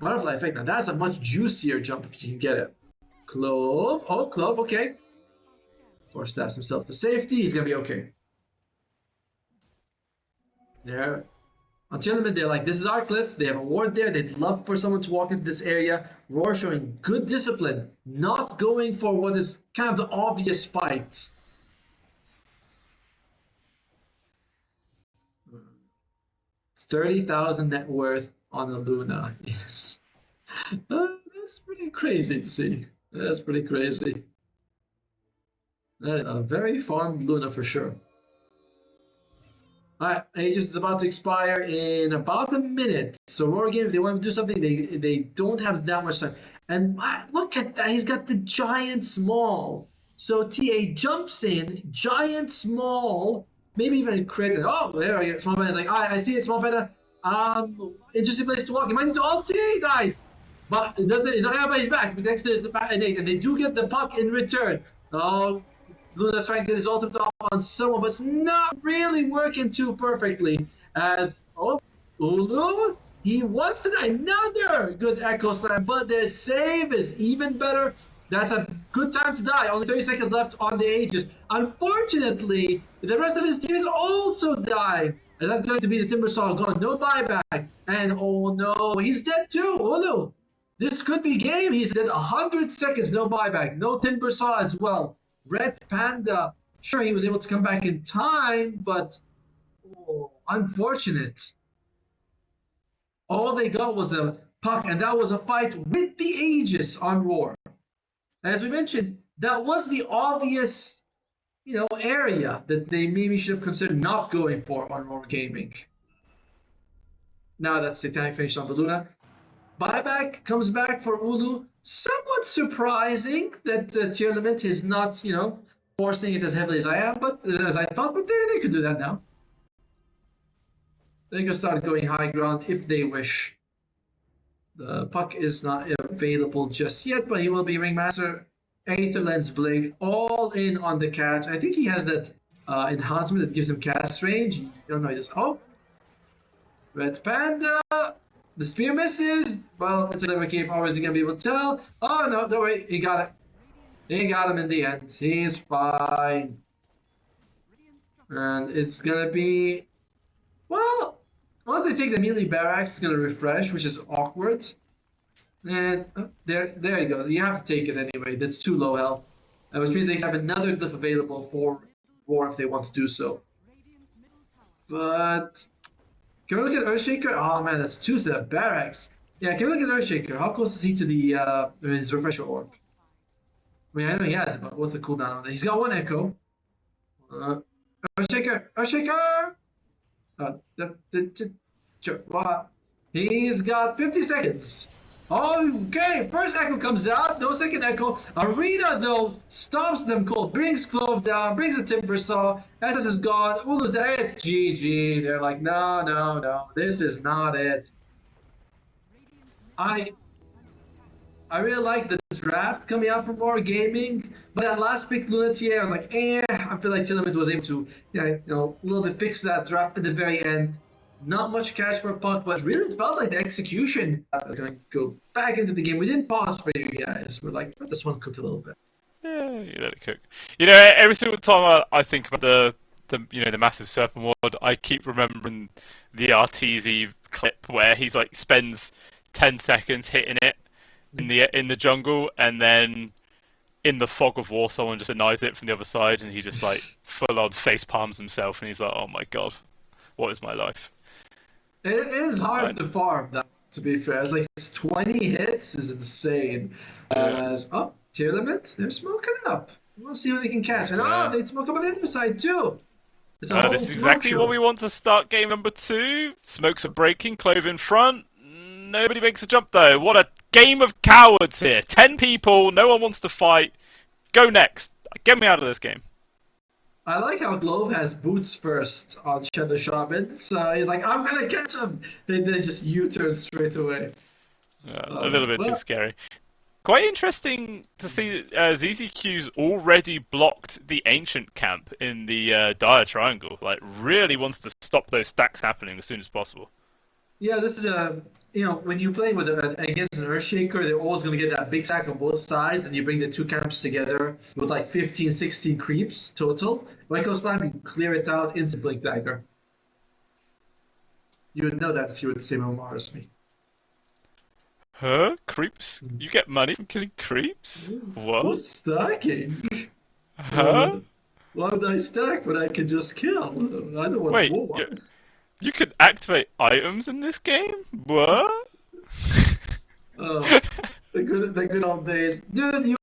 Butterfly Effect, now that's a much juicier jump if you can get it. Clove, Clove, okay. Force stabs himself to safety, he's gonna be okay. There. On Tearlaments, they're like, this is our cliff. They have a ward there. They'd love for someone to walk into this area. Roar showing good discipline, not going for what is kind of the obvious fight. 30,000 net worth on a Luna. Yes. That's pretty crazy to see. That's pretty crazy. That is a very farmed Luna for sure. Alright, Aegis is about to expire in about a minute. So Roar Game, if they want to do something, they don't have that much time. And look at that, he's got the giant small. So TA jumps in, giant, small, maybe even a crit. And, oh, there we go. Small Panda is like, I see it, Small Panda. Interesting place to walk. You might need to ult. TA dies. But it doesn't. It's not everybody's back. But next there's the back, and they do get the puck in return. Oh, Luna's trying to get his ultimate off on someone, but it's not really working too perfectly. As Ulu, he wants to die. Another good Echo Slam, but their save is even better. That's a good time to die. Only 30 seconds left on the Aegis. Unfortunately, the rest of his team is also dying. And that's going to be the Timbersaw gone. No buyback. And oh no, he's dead too. Ulu. This could be game. He's dead 100 seconds. No buyback. No Timbersaw as well. Red Panda. Sure, he was able to come back in time, but unfortunate. All they got was a puck, and that was a fight with the Aegis on Roar. As we mentioned, that was the obvious, area that they maybe should have considered not going for on Roar Gaming. Now that's Satanic finish on the Luna. Buyback comes back for Ulu. Somewhat surprising that Tearlaments is not, forcing it as heavily as I am, but as I thought, but they could do that now. They can start going high ground if they wish. The puck is not available just yet, but he will be Ringmaster. Aether Lens Blink, all in on the catch. I think he has that enhancement that gives him cast range. Oh no, he does. Oh! Red Panda! The spear misses! Well, it's a clever keep. Or is he going to be able to tell? Oh no, don't worry. He got it. He got him in the end. He's fine. And it's going to be... Well, once they take the melee barracks, it's going to refresh, which is awkward. And there you go. You have to take it anyway. That's too low health. Which means they have another glyph available for Roar if they want to do so. But can we look at Earthshaker? Oh man, that's two set of barracks. Yeah, can we look at Earthshaker? How close is he to the his refresher orb? I mean, I know he has it, but what's the cooldown on that? He's got one echo. Earthshaker! Earthshaker! He's got 50 seconds. Okay, first echo comes out, no second echo. Arena though stops them cold, brings Clove down, brings a Timbersaw. SS is gone. Ulu's there. It's GG. They're like, no, this is not it. I really like the draft coming out from Roar Gaming, but that last pick Luna TA, I was like, I feel like Tearlaments was able to, a little bit fix that draft at the very end. Not much cash for a puck, but really it felt like the execution was going to go back into the game. We didn't pause for you guys. We're like, let this one cook a little bit. Yeah, you let it cook. Every single time I think about the massive Serpent Ward, I keep remembering the RTZ clip where he's like spends 10 seconds hitting it in the jungle, and then in the fog of war someone just denies it from the other side, and he just like full on face palms himself, and he's like, oh my god, what is my life? It is hard to farm that, to be fair. It's like 20 hits is insane. Tearlaments, they're smoking up. We'll see what they can catch. And they smoke up on the other side too. This is exactly what we want to start game number 2. Smokes are breaking, Clove in front. Nobody makes a jump though. What a game of cowards here. 10 people, no one wants to fight. Go next. Get me out of this game. I like how Glove has boots first on Shadow Shaman, so he's like, I'm gonna catch him! They just U-turn straight away. Yeah, a little bit too scary. Quite interesting to see that ZZQ's already blocked the Ancient camp in the Dire Triangle. Like, really wants to stop those stacks happening as soon as possible. Yeah, this is when you play with against an Earthshaker, they're always going to get that big stack on both sides, and you bring the two camps together with like 15, 16 creeps total. Echo Slam, you clear it out, instant Blink Dagger. You would know that if you were the same MMR as me. Huh? Creeps? You get money from killing creeps? What? What's stacking? Huh? Why would I stack when I can just kill? I don't want war. You could activate items in this game? What? Oh, the good old days, dude.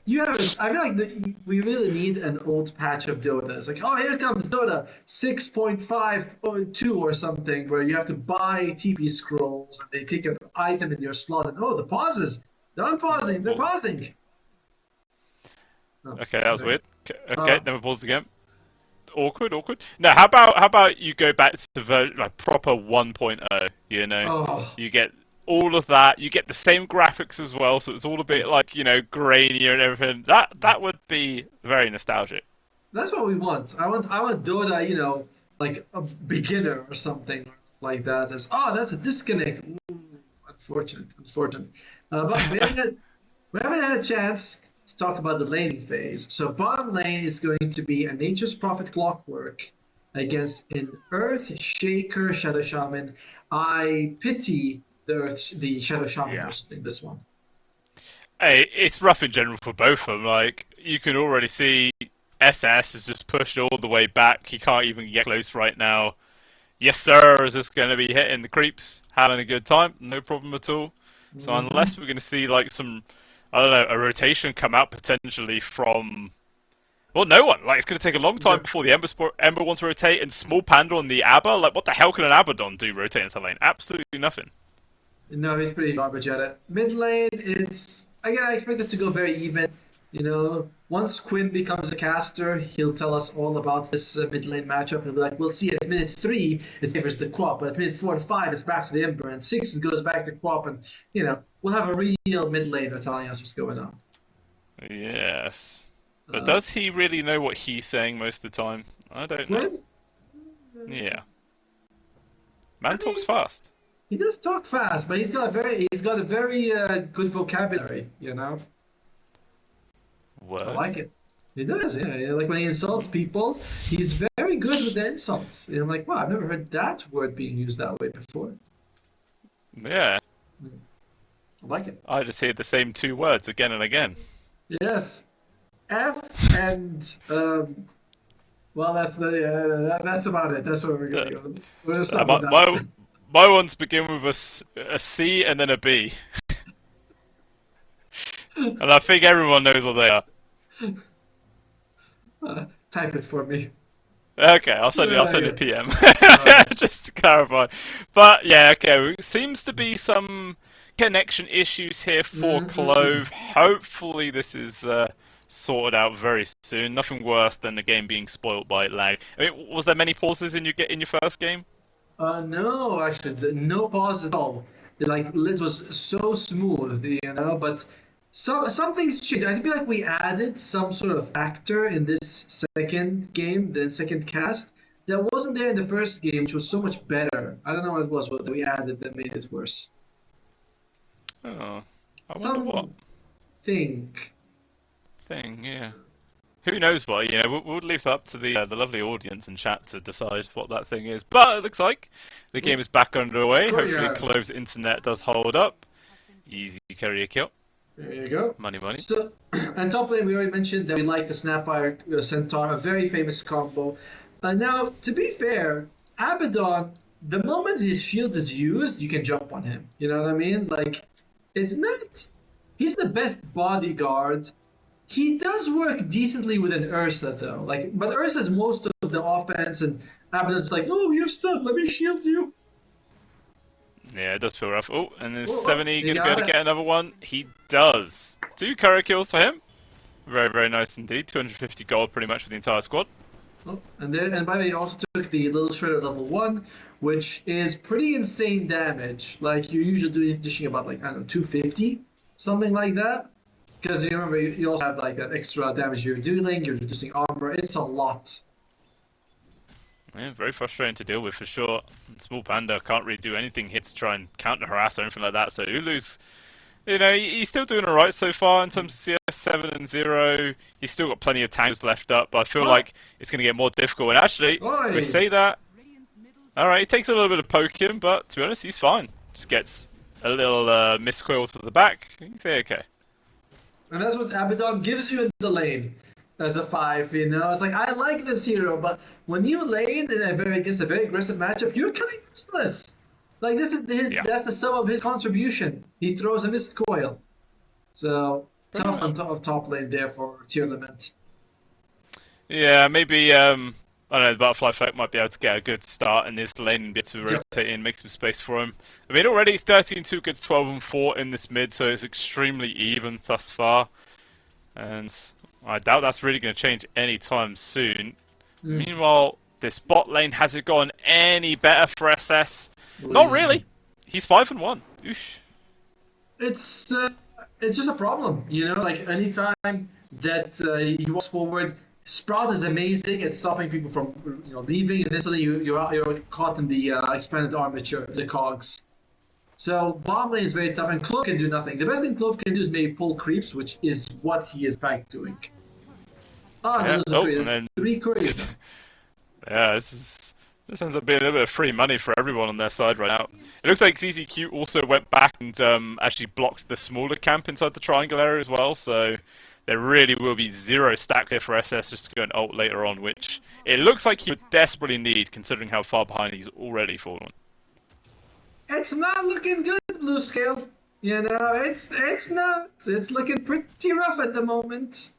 You have. I feel like we really need an old patch of Dota. It's like, oh, here comes Dota 6.52 or something, where you have to buy TP scrolls and they take an item in your slot. And the pauses. They're unpausing. They're pausing. Oh, Okay, that was okay. weird. Okay, then we pause again. Awkward. No, how about you go back to the like proper 1.0, you know? Oh, You get all of that, you get the same graphics as well, so it's all a bit like, grainier and everything. That would be very nostalgic. that's what we want. I want Dota, like a beginner or something like that. As that's a disconnect. Ooh, unfortunate. But we haven't had a chance to talk about the laning phase. So bottom lane is going to be a Nature's Prophet Clockwork against an Earth Shaker Shadow Shaman. I pity the Shadow Shaman Yeah. person in this one. Hey, it's rough in general for both of them. Like, you can already see SS is just pushed all the way back. He can't even get close right now. Yes, sir, is just going to be hitting the creeps, having a good time, no problem at all. So Hmm. unless we're going to see like some, I don't know, a rotation come out potentially from, well, no one. Like, it's going to take a long time Yep. before the Ember wants to rotate, and Small Panda on the Abba. Like, what the hell can an Abaddon do rotating into lane? Absolutely nothing. No, he's pretty garbage at it. Mid lane, it's again. I expect this to go very even. Once Quinn becomes a caster, he'll tell us all about this mid lane matchup. He'll be like, "We'll see at minute 3, it favors the Quap, but at minute 4 and 5, it's back to the Ember, and 6 it goes back to Quap, and we'll have a real mid laner telling us what's going on." Yes. But Uh, does he really know what he's saying most of the time? I don't know. Quinn, Yeah. I Man talks mean, fast. he does talk fast, but he's got a very good vocabulary. I like Words? it. He does, yeah. Yeah. Like when he insults people, he's very good with the insults. I'm like, wow, I've never heard that word being used that way before. Yeah. I like it. I just hear the same two words again and again. Yes. F and well, that's about it. That's where we're Uh, gonna go. We'll just stop with my, that. my my ones begin with a C and then a B, and I think everyone knows what they are. Type it for me. Okay, I'll send Yeah. a PM Okay. just to clarify. But yeah, okay, seems to be some connection issues here for Mm-mm-mm. Clove. Hopefully this is sorted out very soon. Nothing worse than the game being spoiled by lag. I mean, was there many pauses in your first game? No, actually, no pause at all. Like it was so smooth, But some things changed. I feel like we added some sort of factor in this second game, the second cast, that wasn't there in the first game, which was so much better. I don't know what it was what we added that made it worse. Oh, I wonder what Some think. thing. Yeah. Who knows what? We'll leave that up to the lovely audience and chat to decide what that thing is. But it looks like the game is back underway. Oh Hopefully, yeah, Clove's internet does hold up. Easy carry a kill. there you go. Money, money. So, and top lane, we already mentioned that we like the Snapfire Centaur, a very famous combo. Now, to be fair, Abaddon, the moment his shield is used, you can jump on him. You know what I mean? Like, it's not. He's the best bodyguard. He does work decently with an Ursa, though. Like, but Ursa's most of the offense, and Abaddon's like, "Oh, you're stuck. Let me shield you." Yeah, it does feel rough. Oh, and is Oh, 70 he going to be got able to it. get another one? He does. 2 carry kills for him. Very, very nice indeed. 250 gold pretty much for the entire squad. Oh, and by the way, he also took the little shredder level 1, which is pretty insane damage. Like you're usually dishing about like I don't know 250, something like that. Because you remember you also have like that extra damage you're dealing, you're reducing armor. It's a lot. Yeah, very frustrating to deal with for sure. Small Panda can't really do anything here to try and counter harass or anything like that. So Ulu's, he's still doing alright so far in terms of CS 7 and 0. He's still got plenty of tanks left up, but I feel Oh, like it's going to get more difficult. And actually, we oi! say that, alright, he takes a little bit of poking, but to be honest, he's fine. Just gets a little miscoil to the back. You say okay. And that's what Abaddon gives you in the lane as a 5. It's like I like this hero, but when you lane in against a very aggressive matchup, you're kind of useless. Like this is Yeah, that's the sum of his contribution. He throws a missed coil. So pretty tough on much. top lane there for Tearlaments. Yeah, maybe I don't know, the Butterfly Folk might be able to get a good start in this lane and be able to Yep. rotate in, make some space for him. I mean, already 13-2 against 12 and 4 in this mid, so it's extremely even thus far. And I doubt that's really going to change anytime soon. Meanwhile, this bot lane, has it gotten any better for SS? Not really. He's 5-1. Oosh. It's just a problem, you know. Like anytime that he walks forward, Sprout is amazing at stopping people from leaving, and then suddenly you're caught in the expanded armature, the cogs. So bomb lane is very tough, and Clove can do nothing. The best thing Clove can do is maybe pull creeps, which is what he is back doing. Yeah. There's 3 couriers. Yeah, this ends up being a little bit of free money for everyone on their side right now. It looks like ZZQ also went back and actually blocked the smaller camp inside the triangle area as well, so there really will be 0 stack there for SS just to go and ult later on, which it looks like he would desperately need considering how far behind he's already fallen. It's not looking good, Blue Scale. You know, it's not. It's looking pretty rough at the moment.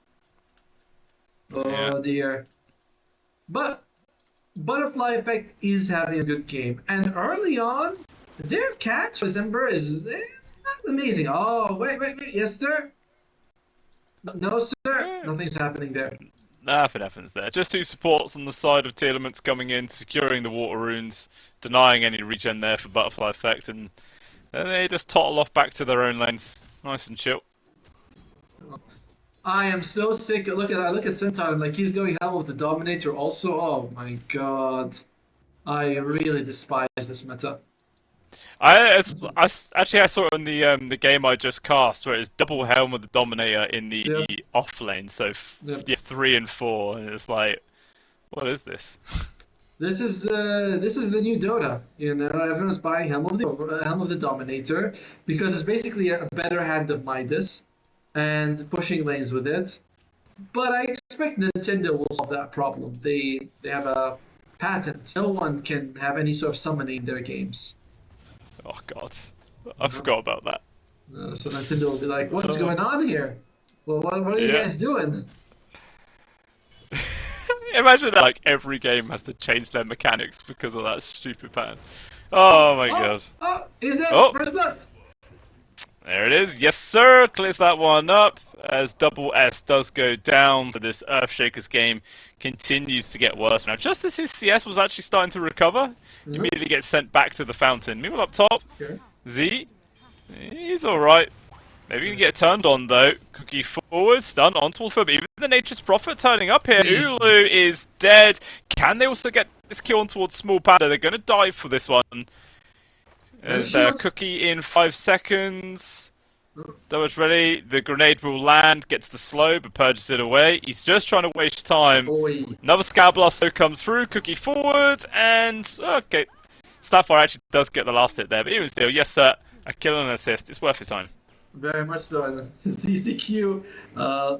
Oh dear. But Butterfly Effect is having a good game, and early on, their catch for December it's not amazing. Oh wait, yes sir. No sir, nothing's happening there. Nothing happens there. Just 2 supports on the side of Tearlaments coming in, securing the water runes, denying any regen there for Butterfly Effect, and then they just tottle off back to their own lanes. Nice and chill. I am so sick. I look at Centaur, like he's going hell with the Dominator also. Oh my god. I really despise this meta. I saw it in the game I just cast, where it's double helm with the Dominator in the off lane, so 3 and 4, and it's like, what is this? This is the new Dota. You know, everyone's buying Helm of the Dominator because it's basically a better hand of Midas, and pushing lanes with it. But I expect Nintendo will solve that problem. They have a patent. No one can have any sort of summoning in their games. Oh god, I forgot about that. So Nintendo will be like, "What's going on here? Well, what are you guys doing?" Imagine that, like, every game has to change their mechanics because of that stupid pattern. Oh my god. Oh, is that first blood? There it is. Yes, sir. Clears that one up as Double S does go down. So this Earthshakers game continues to get worse. Now, just as his CS was actually starting to recover, he immediately gets sent back to the fountain. Meanwhile, up top, Z, he's alright. Maybe he can get turned on, though. Cookie forward, stun on towards Fib. Even the Nature's Prophet turning up here. Ulu is dead. Can they also get this kill on towards Small Panda? They're going to dive for this one. There's Cookie in 5 seconds. Damage ready. The grenade will land. Gets the slow, but purges it away. He's just trying to waste time. Another Scout Blast so comes through. Cookie forward, and okay. Snapfire actually does get the last hit there, but even still, yes sir, a kill and an assist. It's worth his time. Very much so. CCQ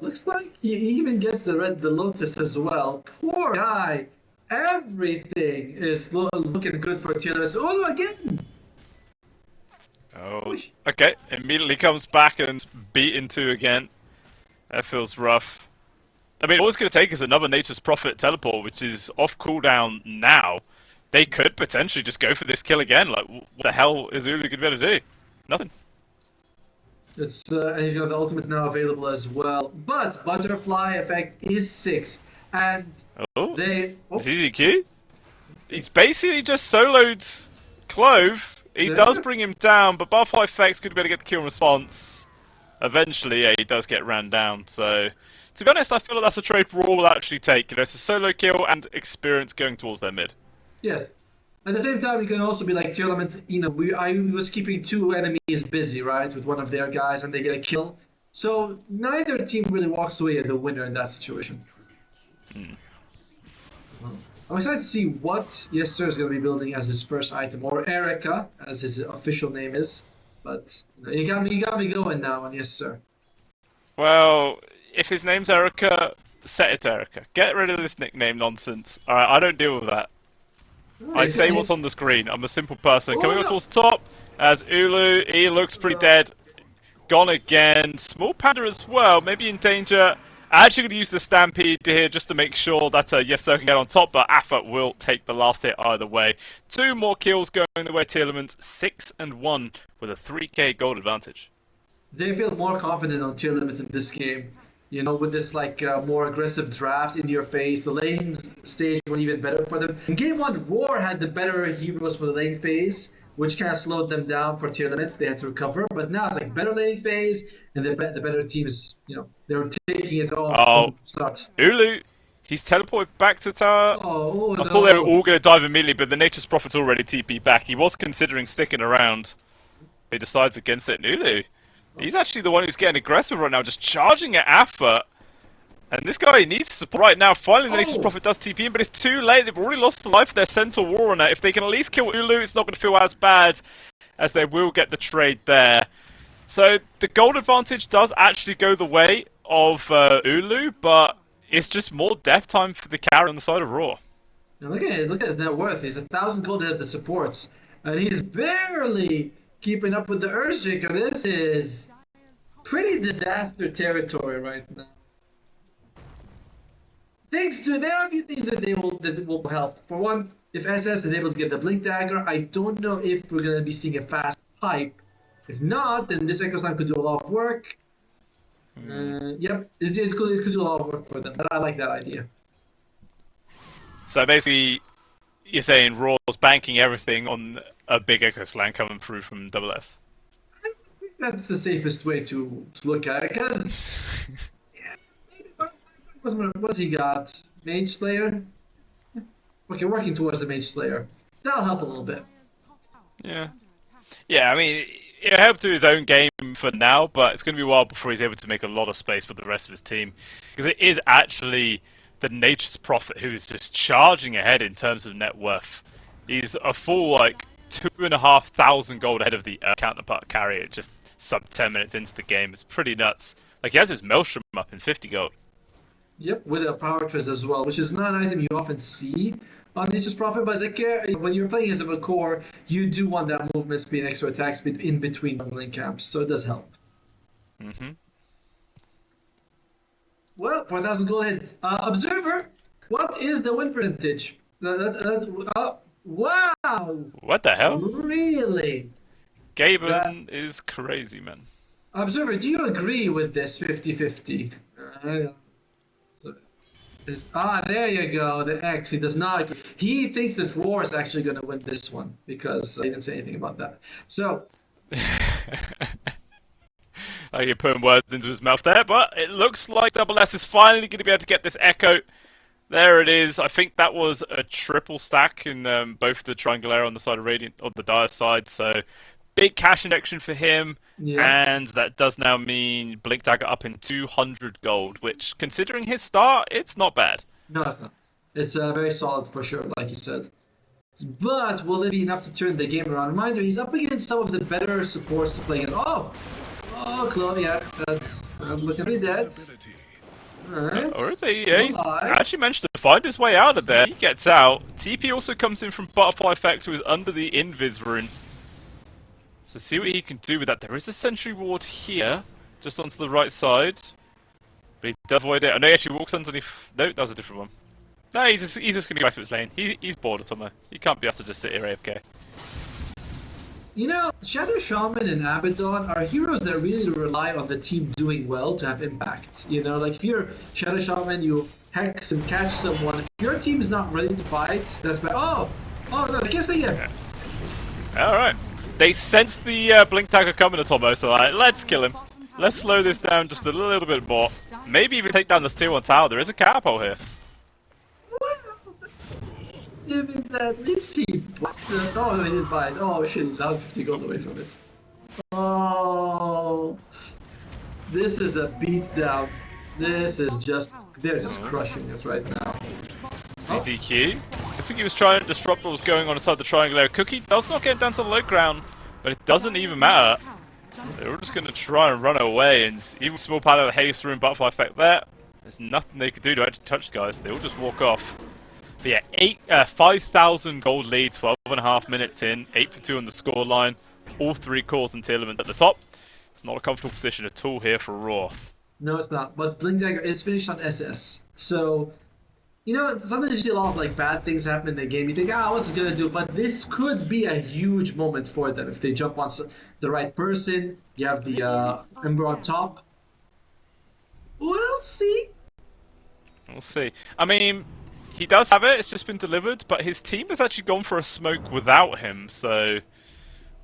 looks like he even gets the Lotus as well. Poor guy. Everything is looking good for Tearlaments. Oh, again. Oh, okay. Immediately comes back and beaten 2 again. That feels rough. I mean, all it's going to take is another Nature's Prophet teleport, which is off cooldown now. They could potentially just go for this kill again. Like, what the hell is Ulu going to be able to do? Nothing. It's and he's got the ultimate now available as well. But Butterfly Effect is 6, and they. ZZQ? He's basically just soloed Clove. He does bring him down, but Butterfly Effect's going to be able to get the kill in response. Eventually, yeah, he does get ran down. So, to be honest, I feel like that's a trade Raw will actually take. You know, it's a solo kill and experience going towards their mid. Yes. At the same time, you can also be like Tearlament. You know, I was keeping 2 enemies busy, right, with one of their guys, and they get a kill. So neither team really walks away as the winner in that situation. I'm excited to see what Yes Sir is going to be building as his first item, or Erica, as his official name is. But you got me going now on Yes Sir. Well, if his name's Erica, set it Erica. Get rid of this nickname nonsense. Alright, I don't deal with that. I say what's on the screen. I'm a simple person. Coming up towards top as Ulu. He looks pretty dead. Gone again. Small Panda as well. Maybe in danger. Actually going to use the Stampede here just to make sure that Yes Sir can get on top, but Afa will take the last hit either way. 2 more kills going the way Tearlaments, 6 and 1 with a 3k gold advantage. They feel more confident on Tearlaments in this game. You know, with this like more aggressive draft in your face, the lane stage went even better for them. In game one, Roar had the better heroes for the lane phase, which kind of slowed them down for Tearlaments. They had to recover, but now it's like better lane phase, and the better teams, you know, they were taking it all from the start. Ulu, he's teleported back to tower. Oh, I thought they were all going to dive immediately, but the Nature's Prophet's already TP back. He was considering sticking around. He decides against it. And Ulu, he's actually the one who's getting aggressive right now, just charging at Alpha. And this guy needs support right now. Finally, the Nature's Prophet does TP in, but it's too late. They've already lost the life of their Centaur Warrunner. If they can at least kill Ulu, it's not going to feel as bad as they will get the trade there. So the gold advantage does actually go the way of Ulu, but it's just more death time for the carry on the side of Raw. Now look at his net worth. He's 1,000 gold ahead of the supports, and he's barely keeping up with the Earthshaker. This is pretty disaster territory right now. There are a few things that will help. For one, if SS is able to get the Blink Dagger, I don't know if we're going to be seeing a fast pipe. If not, then this Echo Slam could do a lot of work. Yep, it could do a lot of work for them, but I like that idea. So basically, you're saying Raw's banking everything on a big Echo Slam coming through from SS? I think that's the safest way to look at it, because... What's he got? Mage Slayer? Okay, working towards the Mage Slayer. That'll help a little bit. Yeah. Yeah, I mean, it'll help to his own game for now, but it's going to be a while before he's able to make a lot of space for the rest of his team. Because it is actually the Nature's Prophet who is just charging ahead in terms of net worth. He's a full, like, 2,500 gold ahead of the counterpart carrier just sub 10 minutes into the game. It's pretty nuts. Like, he has his Maelstrom up in 50 gold. Yep, with a power trace as well, which is not an item you often see on Nature's Prophet, but when you're playing as a core, you do want that movement speed, extra attack speed in between bundling camps, so it does help. Well, 4,000 gold ahead. Observer, what is the win percentage? Wow! What the hell? Really? Gaben is crazy, man. Observer, do you agree with this 50-50? There you go, the X. He does not. He thinks that Roar is actually going to win this one because he didn't say anything about that. So. You're putting words into his mouth there, but it looks like SS is finally going to be able to get this Echo. There it is. I think that was a triple stack in both the Triangulaire on the side of Radiant, on the Dire side. So big cash injection for him. Yeah. And that does now mean Blink Dagger up in 200 gold, which, considering his start, it's not bad. No, it's not. It's very solid for sure, like you said. But will it be enough to turn the game around? Reminder, he's up against some of the better supports to play against. Oh, Chloe, yeah, that's looking pretty dead. Alright. Or is he? Yeah, he's actually managed to find his way out of there. He gets out. TP also comes in from Butterfly Effect, who is under the Invis rune. So see what he can do with that. There is a Sentry Ward here, just onto the right side. But he does avoid it. I know he actually walks underneath. No, that was a different one. No, he's just going to go back to his lane. He's bored or something. He can't be asked to just sit here AFK. You know, Shadow Shaman and Abaddon are heroes that really rely on the team doing well to have impact. You know, like if you're Shadow Shaman, you hex and catch someone. If your team is not ready to fight, that's bad. Oh no, I guess they get. Yeah. Alright. They sense the Blink Dagger coming at Tomo, so like, let's kill him. Let's slow this down just a little bit more. Maybe even take down the tier 1 tower. There is a catapult here. It means that at least he oh, he didn't buy it. Oh shit, he's out 50 gold away from it. Oh, this is a beatdown. This is just, they're just crushing us right now. CCQ. I think he was trying to disrupt what was going on inside the Triangulaire. Cookie does not get down to the low ground, but it doesn't even matter. They're all just going to try and run away, and even small part of haste through and Butterfly Effect there. There's nothing they could do to actually touch guys. They all just walk off. But yeah, 5,000 gold lead, 12.5 minutes in, 8 for 2 on the scoreline. All 3 cores and Tearlaments at the top. It's not a comfortable position at all here for Raw. No, it's not. But Blink Dagger is finished on SS. So, you know, sometimes you see a lot of like bad things happen in the game. You think, what's it gonna do? But this could be a huge moment for them if they jump on the right person. You have the Ember on top. We'll We'll see. I mean, he does have it. It's just been delivered, but his team has actually gone for a smoke without him, so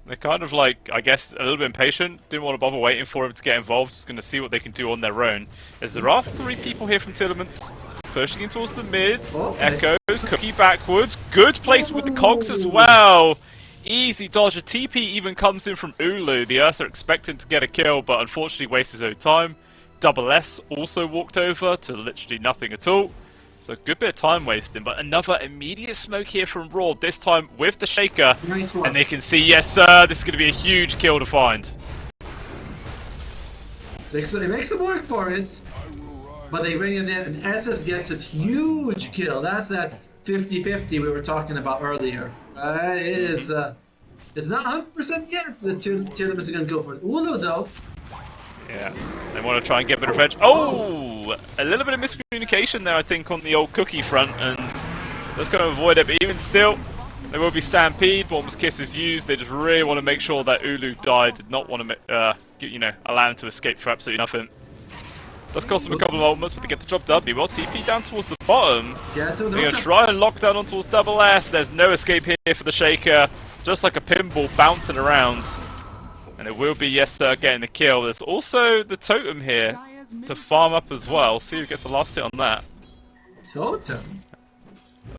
they're kind of like, I guess, a little bit impatient. Didn't want to bother waiting for him to get involved. Just going to see what they can do on their own. As there are 3 people here from Tearlaments, pushing in towards the mid. Echoes, Cookie backwards. Good placement with the cogs as well. Easy dodge. A TP even comes in from Ulu. The Ursa expecting to get a kill, but unfortunately wastes his own time. Double S also walked over to literally nothing at all. So a good bit of time wasting, but another immediate smoke here from Raw, this time with the Shaker. Nice one. And they can see, yes sir, this is going to be a huge kill to find. It makes them work for it. But they bring it in, and SS gets a huge kill. That's that 50-50 we were talking about earlier. It is, it's not 100% yet the Tearlaments are going to go for it. Ulu though. Yeah, they want to try and get a bit of revenge. Oh, a little bit of miscommunication there, I think, on the old Cookie front, and that's going to avoid it. But even still, there will be Stampede. Bomb's Kiss is used. They just really want to make sure that Ulu died. Did not want to, allow him to escape for absolutely nothing. Does cost them a couple of ultimates, but they get the job done. Well, TP down towards the bottom. Yeah, so they're going to try and lock down on towards double S. There's no escape here for the Shaker. Just like a pinball bouncing around. And it will be, yes sir, getting the kill. There's also the totem here to farm up as well. See who gets the last hit on that. Totem?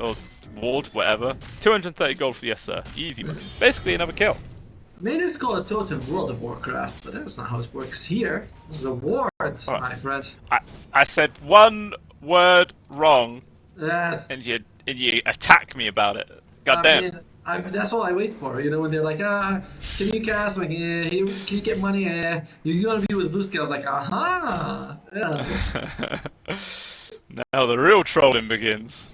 Or ward, whatever. 230 gold for yes sir. Easy money. Basically another kill. Maybe it's called a totem in World of Warcraft, but that's not how it works here. This is a ward, my friend. I said one word wrong, Yes. and you attack me about it. God damn. That's all I wait for, you know, when they're like, can you cast? Like, can you get money? You want to be with Blue Scale? I was like, aha! Yeah. Now the real trolling begins.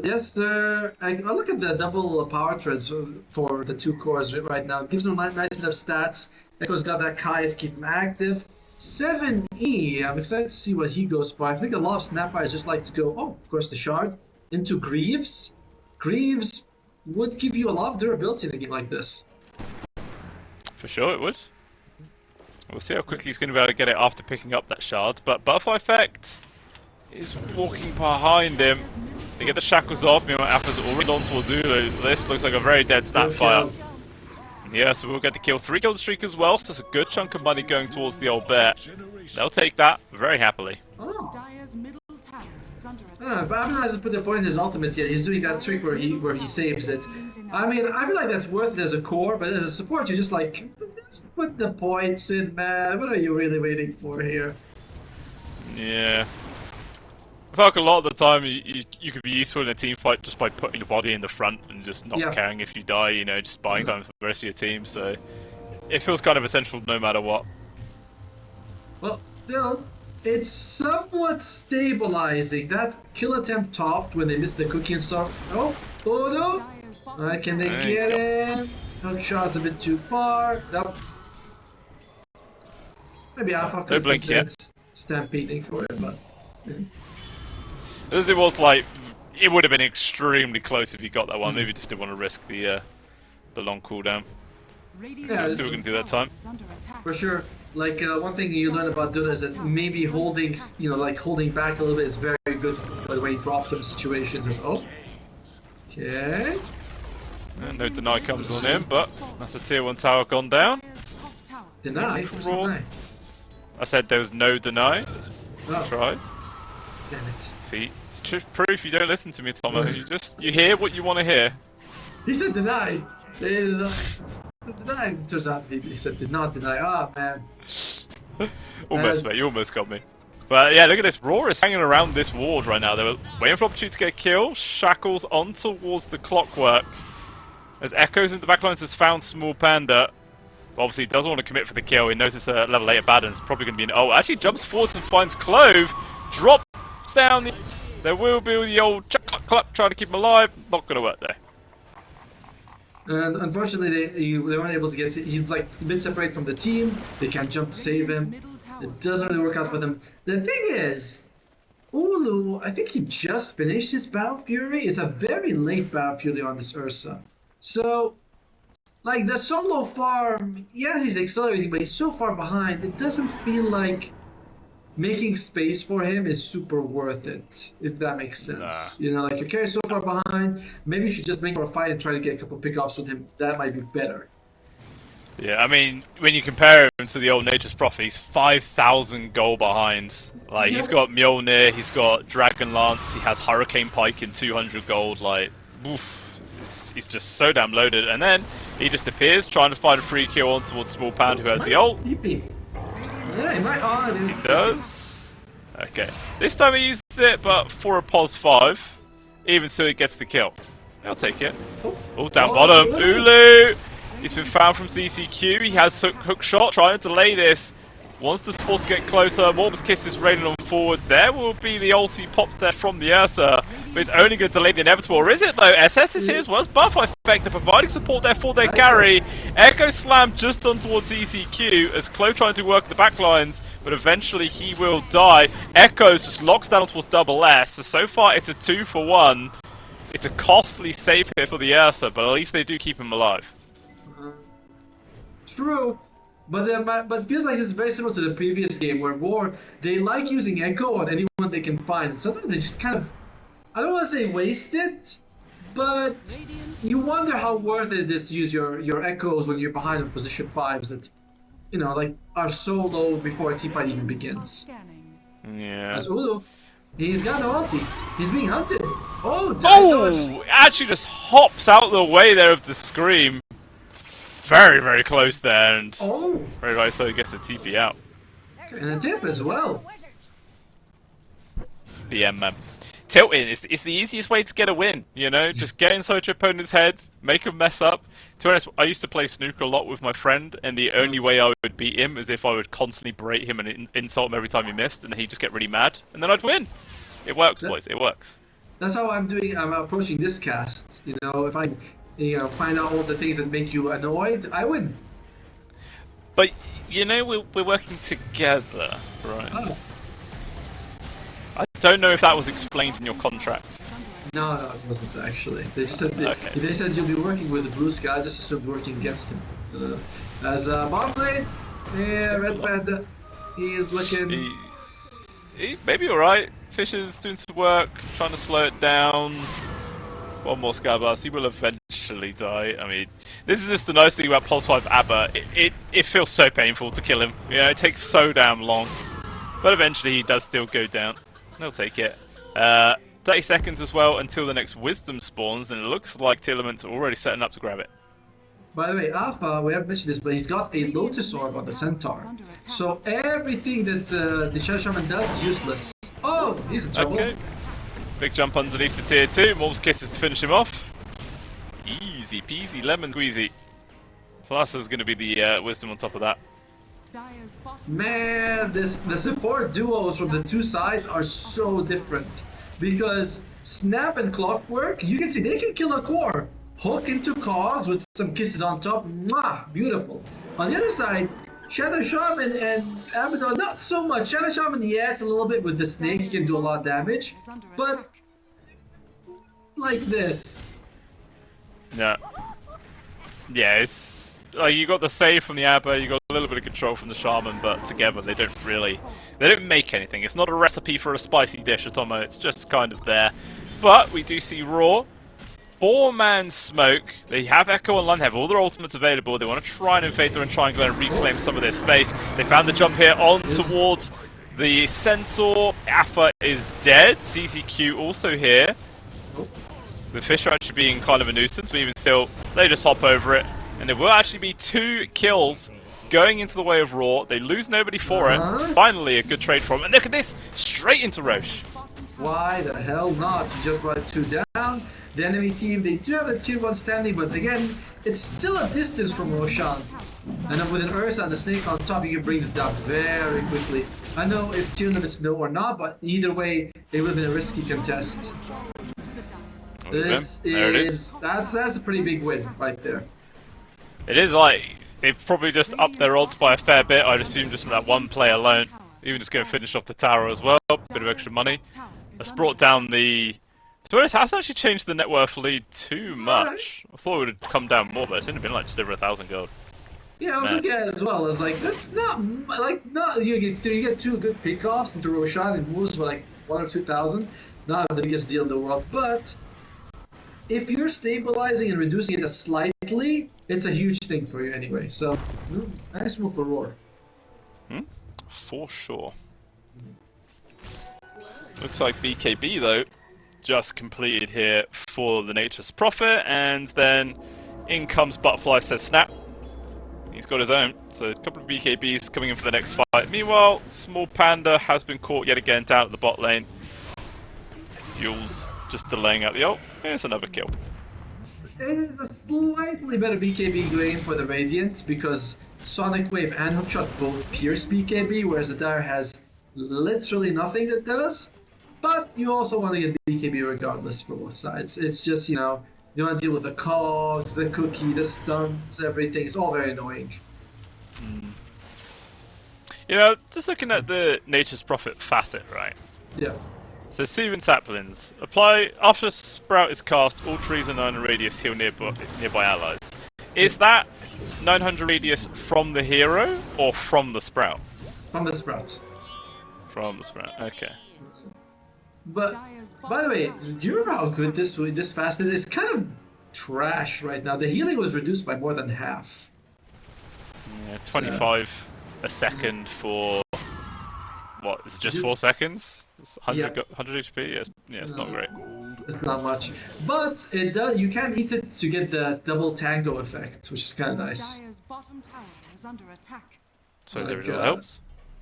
Yes, sir. I look at the double power treads for the 2 cores right now. It gives them a nice bit of stats. Echo's got that Kai to keep him active. 7E, I'm excited to see what he goes for. I think a lot of Snapeyes just like to go, of course, the Shard, into Greaves. Greaves would give you a lot of durability in a game like this. For sure it would. We'll see how quickly he's going to be able to get it after picking up that Shard. But Butterfly Effect is walking behind him. They get the shackles off. Meanwhile, Alpha's already on towards Ulu. This looks like a very dead Snapfire. Yeah, so we'll get the kill. 3 kill streak as well, so it's a good chunk of money going towards the old bear. They'll take that very happily. Oh. But Abaddon hasn't put the point in his ultimate yet. He's doing that trick where he saves it. I mean, I feel like that's worth it as a core, but as a support, you're just like, just put the points in, man. What are you really waiting for here? Yeah. I feel like a lot of the time you could be useful in a team fight just by putting your body in the front and just not caring if you die, you know, just buying time for the rest of your team, so it feels kind of essential no matter what. Well, still, it's somewhat stabilizing. That kill attempt topped when they missed the cookie and stuff. Oh no! Can they get him? Hook shot's a bit too far. Nope. Maybe Alpha could be stampeding for it, but... As it was like, it would have been extremely close if you got that one. Maybe just didn't want to risk the long cooldown. Yeah, so we're going to do that time. For sure. Like, one thing you learn about Dota is that maybe holding, holding back a little bit is very good by waiting for optimum situations. Okay. And no deny comes on in, but that's a tier 1 tower gone down. Deny? I said there was no deny. Oh. Tried. Damn it. See, it's proof you don't listen to me, Tomo. You hear what you want to hear. He said deny. Deny. Turns out he said did not deny. Ah, man. Almost, mate. You almost got me. But yeah, look at this. Raw is hanging around this ward right now. They were waiting for opportunity to get a kill. Shackles on towards the clockwork. As Echoes in the backlines has found Small Panda. Obviously, he doesn't want to commit for the kill. He knows it's a level 8 Abaddon. It's probably going to be an... Oh, actually jumps forward and finds Clove. Drops down. There will be the old clap trying to keep him alive. Not going to work there. And unfortunately, they weren't able to get... He's like a bit separated from the team. They can't jump to save him. It doesn't really work out for them. The thing is, Ulu, I think he just finished his Battle Fury. It's a very late Battle Fury on this Ursa. So, like, the solo farm, yeah, he's accelerating, but he's so far behind, it doesn't feel like making space for him is super worth it, if that makes sense. You know, like your carry's so far behind, maybe you should just bring for a fight and try to get a couple pickoffs with him. That might be better. Yeah, I mean, when you compare him to the old Nature's Prophet, he's 5,000 gold behind. Like, he's got Mjolnir, he's got Dragon Lance, he has Hurricane Pike in 200 gold. Like, oof, he's just so damn loaded. And then he just appears, trying to find a free kill on towards Small Pound, who has the ult. Yeah, he might. Oh, He does. Okay, this time he uses it, but for a pos 5, even so he gets the kill. I'll take it. Oh, down bottom, Ulu! He's been found from CCQ, he has hook shot, trying to delay this. Once the supports get closer, Morm's Kiss is raining on forwards. There will be the ulti popped there from the Ursa, but it's only going to delay the inevitable. Or is it though? SS is here as well as Butterfly Effect. They're providing support there for their carry. Echo Slam just on towards CCQ as Clo trying to work the backlines, but eventually he will die. Echoes just locks down towards double S. So far it's a 2-for-1. It's a costly save here for the Ursa, but at least they do keep him alive. True, but it feels like it's very similar to the previous game where War, they like using Echo on anyone they can find. Sometimes they just kind of, I don't want to say waste it, but you wonder how worth it is to use your Echoes when you're behind on position 5s that, you know, like are so low before a team fight even begins. Yeah. That's Ulu. He's got no ulti. He's being hunted. Oh, dodge. Actually just hops out the way there of the scream. Very, very close there, and very nice, so he gets the TP out. And a dip as well. The tilting is the easiest way to get a win, you know? Just get inside your opponent's head, make him mess up. To be honest, I used to play snooker a lot with my friend, and the only way I would beat him is if I would constantly berate him and insult him every time he missed, and then he'd just get really mad, and then I'd win. It works, boys, it works. That's how I'm approaching this cast, you know, if I... You know, find out all the things that make you annoyed, I win. But, you know, we're working together, right? Oh. I don't know if that was explained in your contract. No, it wasn't actually. They said they said you'll be working with the Blue Sky, I just assumed working against him. As bottom lane, yeah, Red Panda, he is looking... He may be alright. Fisher's doing some work, trying to slow it down. One more Sky Blast, he will eventually die. I mean, this is just the nice thing about Pulse 5 ABBA. It feels so painful to kill him. You know, it takes so damn long. But eventually he does still go down. They'll take it. 30 seconds as well until the next Wisdom spawns, and it looks like Tearlaments are already setting up to grab it. By the way, Alpha, we haven't mentioned this, but he's got a Lotus Orb on the Centaur. So everything that the Shadow Shaman does is useless. Oh, he's in trouble. Okay. Big jump underneath the tier 2. Morm's Kisses to finish him off. Easy peasy lemon squeezy. Plus there's going to be the Wisdom on top of that. Man, the support duos from the two sides are so different. Because Snap and Clockwork, you can see they can kill a core. Hook into cogs with some kisses on top. Mwah, beautiful. On the other side, Shadow Shaman and Abaddon, not so much. Shadow Shaman, yes, a little bit with the snake, he can do a lot of damage. But, like this. Yeah. Yeah, it's... Like, you got the save from the Abba, you got a little bit of control from the Shaman, but together they don't really... They don't make anything. It's not a recipe for a spicy dish, Atomo, it's just kind of there. But we do see Raw. 4-man smoke. They have Echo online, they have all their ultimates available. They want to try and invade their own triangle and reclaim some of their space. They found the jump here on towards the Centaur. Alpha is dead. CCQ also here. The Fisher actually being kind of a nuisance, but even still, they just hop over it. And there will actually be 2 kills going into the way of Raw. They lose nobody for it. It's finally a good trade for them. And look at this! Straight into Roche. Why the hell not? You just brought 2 down. The enemy team, they do have the tier 1 standing, but again, it's still a distance from Roshan. And then with an Ursa and the snake on top, you can bring this down very quickly. I know if tier limits no or not, but either way, it would have been a risky contest. This is that's a pretty big win right there. It is like they've probably just upped their odds by a fair bit. I'd assume just from that one play alone. Even just going to finish off the tower as well. Bit of extra money. That's brought down the. To be honest, it hasn't actually changed the net worth lead too much. I thought it would have come down more, but it's only been like just over 1,000 gold. Yeah, I was Meh. looking at it as well. I was like, that's not you get two good pickoffs into Roshan and moves for like 1 or 2,000. Not the biggest deal in the world, but if you're stabilizing and reducing it slightly, it's a huge thing for you anyway. So, nice move for Roar. For sure. Looks like BKB though just completed here for the Nature's Prophet, and then in comes Butterfly, says snap. He's got his own, so a couple of BKBs coming in for the next fight. Meanwhile, Small Panda has been caught yet again down at the bot lane. Yules just delaying out the ult. Here's another kill. It is a slightly better BKB going for the Radiant because Sonic Wave and Hookshot both pierce BKB, whereas the Dire has literally nothing that does. But you also want to get BKB regardless for both sides. It's just, you want to deal with the cogs, the cookie, the stuns, everything. It's all very annoying. Just looking at the Nature's Prophet facet, right? Yeah. So Soothing Saplings. Apply after Sprout is cast, all trees in 900 radius heal nearby allies. Is that 900 radius from the hero or from the Sprout? From the Sprout. From the Sprout, okay. But, by the way, do you remember how good this fast is? It's kind of trash right now. The healing was reduced by more than half. Yeah, 25 a second for... What, is it just 4 seconds? It's 100, 100 HP? Yeah, it's not great. It's not much. But it does. You can eat it to get the double tango effect, which is kind of nice. Dire's bottom tower is under attack. So it really helps.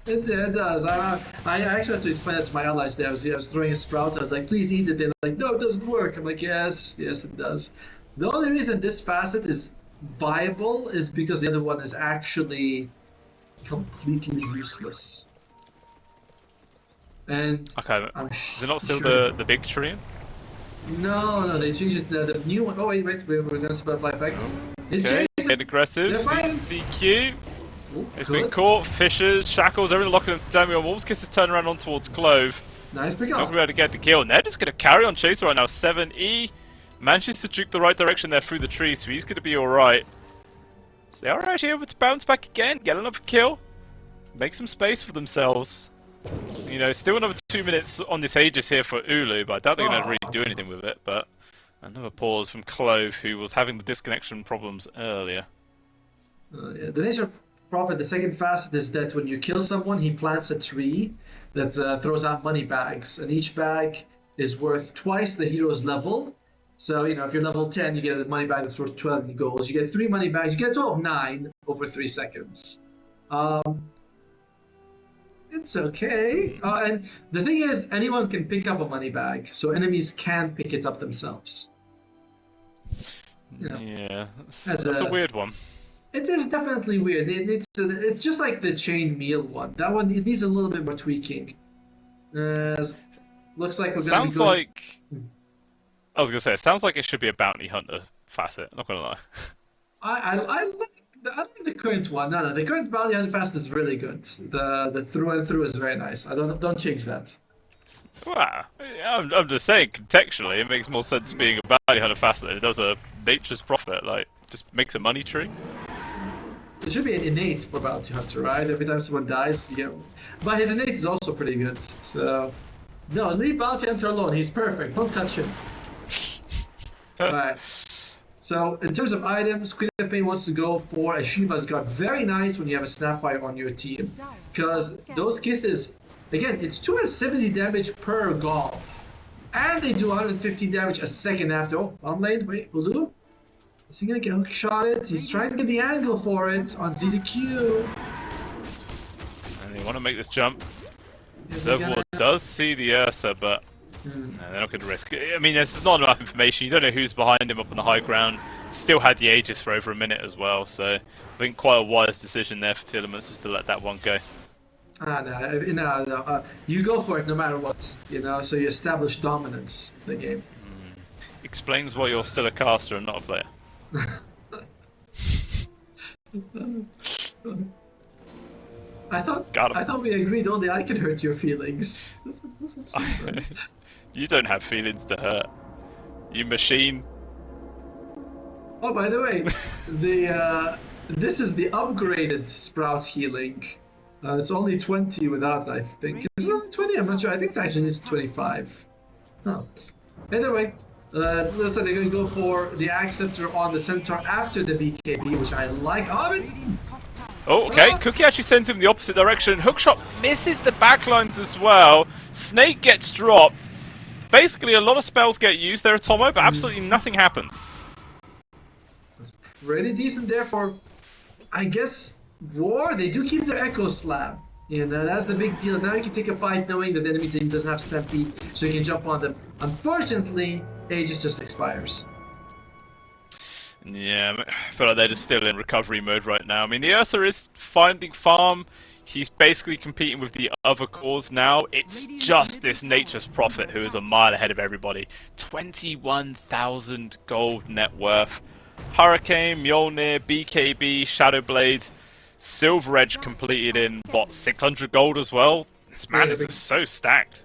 It does. I actually had to explain that to my allies there. I was throwing a Sprout. I was like, please eat it. They're like, no, it doesn't work. I'm like, yes, it does. The only reason this facet is viable is because the other one is actually completely useless. And Okay, is it not still sure. the big tree? No, they changed it. The new one. Oh wait, we're gonna butterfly effect. It's Okay, Jason. get aggressive. They're fine. ZQ. Ooh, It's good. been caught. Fishers, shackles, everything locking them down. Wolves Kiss is turning around on towards Clove. Nice pick Not up. gonna be able to get the kill, and they're just gonna carry on chasing right now. 7E manages to juke the right direction there through the trees, so he's gonna be alright. So they are actually able to bounce back again, get another kill, make some space for themselves. Still another 2 minutes on this Aegis here for Ulu, but I doubt they're gonna really do anything with it. But another pause from Clove, who was having the disconnection problems earlier. Yeah. The Nature Prophet, the second facet is that when you kill someone, he plants a tree that throws out money bags, and each bag is worth twice the hero's level. So, if you're level 10, you get a money bag that's worth 12 gold. You get 3 money bags. You get a total of 9 over 3 seconds. It's okay. And the thing is, anyone can pick up a money bag, so enemies can pick it up themselves. Yeah, that's a weird one. It is definitely weird. It's just like the chain meal one. That one, it needs a little bit more tweaking. Looks like we're gonna be going... like... I was gonna say, it sounds like it should be a bounty hunter facet, not gonna lie. I like the current one. No, the current bounty hunter facet is really good. The through and through is very nice. Don't change that. Well, I'm just saying, contextually, it makes more sense being a bounty hunter facet than it does a Nature's Prophet. Like, just makes a money tree. It should be an innate for bounty hunter, right? Every time someone dies, But his innate is also pretty good. So, no, leave bounty hunter alone. He's perfect. Don't touch him. Alright. So, in terms of items, Queen of Pain wants to go for a Shiva's Guard. Very nice when you have a Snapfire on your team. Because those kisses, again, it's 270 damage per gall. And they do 150 damage a second after. Oh, bottom lane, wait, Ulu? Is he gonna get hook shot it? He's trying to get the angle for it on ZDQ. And they want to make this jump. Zervor does see the Ursa, but no, they're not going to risk it. I mean, there's not enough information. You don't know who's behind him up on the high ground. Still had the Aegis for over a minute as well, so I think quite a wise decision there for Tearlaments just to let that one go. No. You go for it no matter what, so you establish dominance in the game. Explains why you're still a caster and not a player. I thought we agreed only I could hurt your feelings. Doesn't seem right. You don't have feelings to hurt. You machine. Oh, by the way, This is the upgraded Sprout healing. It's only 20 without, I think. Is it only 20? I'm not sure. I think it's actually 25. Huh. Either way, looks like they're going to go for the Acceptor on the Centaur after the BKB, which I like. Oh, okay. Cookie actually sends him the opposite direction. Hookshot misses the backlines as well. Snake gets dropped. Basically, a lot of spells get used there, Tomo, but absolutely nothing happens. That's pretty decent there for, I guess, War. They do keep their Echo Slab. You know, that's the big deal. Now you can take a fight knowing that the enemy team doesn't have Stampede, so you can jump on them. Unfortunately, Aegis just expires. Yeah, I feel like they're just still in recovery mode right now. I mean, the Ursa is finding farm. He's basically competing with the other cores now. It's just this Nature's Prophet who is a mile ahead of everybody. 21,000 gold net worth. Hurricane, Mjolnir, BKB, Shadowblade, Silver Edge completed in, what, 600 gold as well? This man is just so stacked.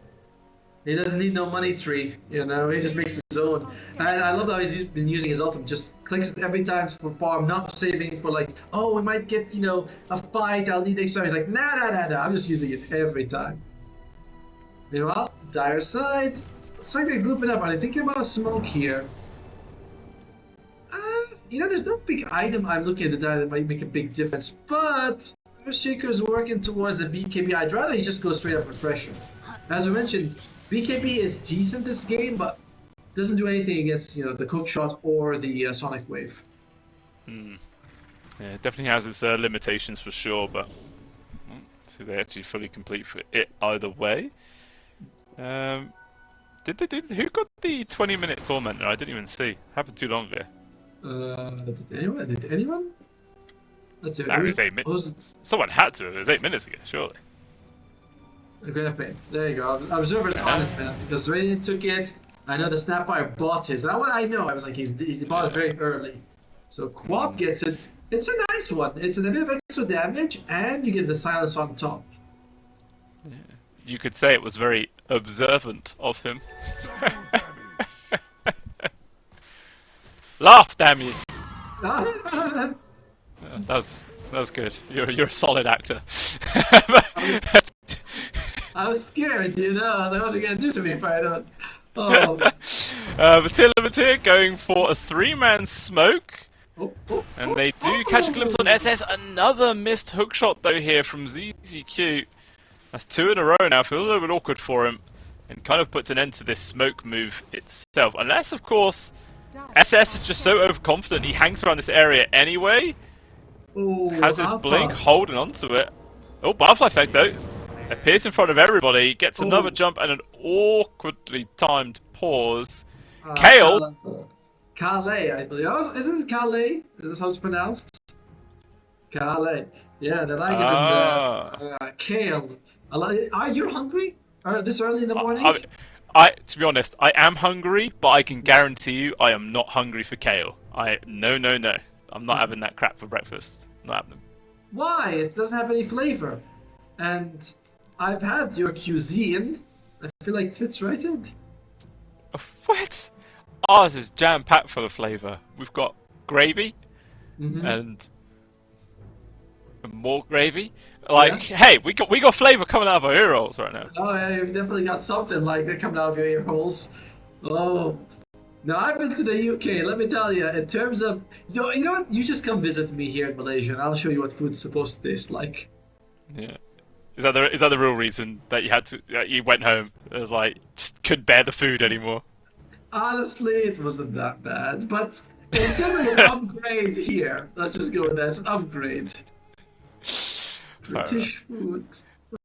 He doesn't need no money tree, you know, he just makes his own. And I love how he's been using his ultimate, just clicks it every time for farm, not saving it for like, oh, we might get, you know, a fight, I'll need extra. He's like, nah, I'm just using it every time. Meanwhile, Dire side, looks like they're grouping up. Are they thinking about a smoke here? You know, there's no big item I'm looking at the Dire that might make a big difference, but Shaker's working towards the BKB. I'd rather he just go straight up Refresher. As we mentioned, BKB is decent this game, but doesn't do anything against, you know, the Cook Shot or the Sonic Wave. Yeah, it definitely has its limitations for sure, but so they actually fully complete for it either way. Did they do? Who got the 20-minute Tormentor? I didn't even see. Happened too long ago. Did anyone? Let's see. Nah, it was 8 minutes. Someone had to. It was 8 minutes ago, surely. Great pain. There you go. Observer's honest, man. Because Radiant took it. I know the Snapfire bought his. Now what I know, I was like, he bought it very early. So Quap gets it. It's a nice one. It's a bit of extra damage, and you get the silence on top. Yeah. You could say it was very observant of him. Laugh, damn you! That was good. You're a solid actor. I was scared, you know. I was like, what's he gonna do to me if I don't? Oh. Tearlaments here going for a 3-man smoke. And they do catch a glimpse on SS. Another missed hookshot though here from ZZQ. That's 2 in a row now. Feels a little bit awkward for him. And kind of puts an end to this smoke move itself. Unless, of course, SS is just so overconfident. He hangs around this area anyway. Ooh, has his blink holding onto it. Oh, butterfly effect though. Appears in front of everybody. Gets another jump and an awkwardly timed pause. Kale. Calais, I believe. Oh, isn't it Calais? Is this how it's pronounced? Calais. Yeah, they like it in Kale. Are you hungry? This early in the morning? To be honest, I am hungry, but I can guarantee you I am not hungry for kale. No. I'm not having that crap for breakfast. Not having them. Why? It doesn't have any flavor. And I've had your cuisine. I feel like it fits right in. What? Ours is jam-packed full of flavour. We've got gravy and more gravy. Like, hey, we got flavour coming out of our ear holes right now. Oh yeah, you've definitely got something like that coming out of your ear holes. Oh. Now I've been to the UK. Let me tell you, in terms of you know what, you just come visit me here in Malaysia, and I'll show you what food's supposed to taste like. Yeah. Is that the real reason that you went home? It was like just couldn't bear the food anymore. Honestly, it wasn't that bad, but it's certainly an upgrade here. Let's just go with that. It's an upgrade. British food.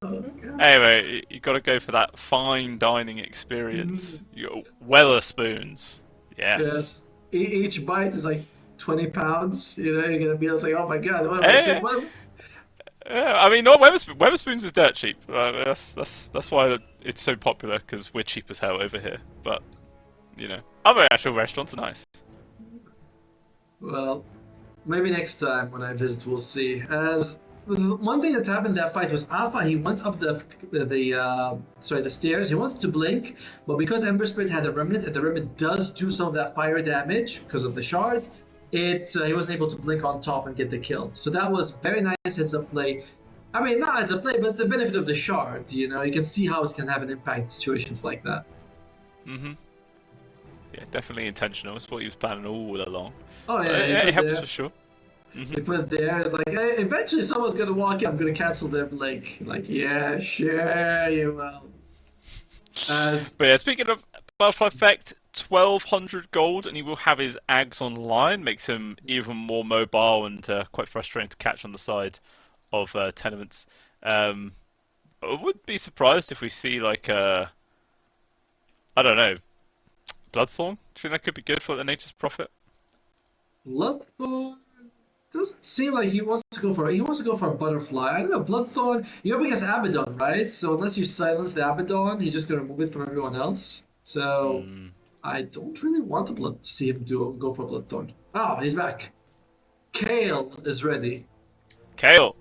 Oh, God. Anyway, you got to go for that fine dining experience. Your Weatherspoons. Yes. Each bite is like 20 pounds. You know, you're gonna be like, oh my God, what I mean, no, Weatherspoons is dirt cheap. That's why it's so popular, because we're cheap as hell over here. But you know, other actual restaurants are nice. Well, maybe next time when I visit, we'll see. As one thing that happened in that fight was Alpha. He went up the stairs. He wanted to blink, but because Ember Spirit had a remnant, and the remnant does do some of that fire damage because of the shard, he wasn't able to blink on top and get the kill. So that was very nice heads-up play. I mean, not heads-up play, but the benefit of the shard. You know, you can see how it can have an impact in situations like that. Mhm. Yeah, definitely intentional. It's what he was planning all along. Oh yeah, It helps for sure. They put it there. It's like, hey, eventually someone's gonna walk in. I'm gonna cancel their blink. Like, yeah, sure, you will. But yeah, speaking of butterfly effect, 1200 gold, and he will have his Ags online. Makes him even more mobile and quite frustrating to catch on the side of Tenements. I would be surprised if we see like I don't know, Bloodthorn. Do you think that could be good for the Nature's Prophet? Bloodthorn doesn't seem like he wants to go for. He wants to go for a butterfly. I don't know. Bloodthorn. You're up against Abaddon, right? So unless you silence the Abaddon, he's just gonna remove it from everyone else. So I don't really want to see him go for Bloodthorn. Oh, he's back. Kale is ready. Kale.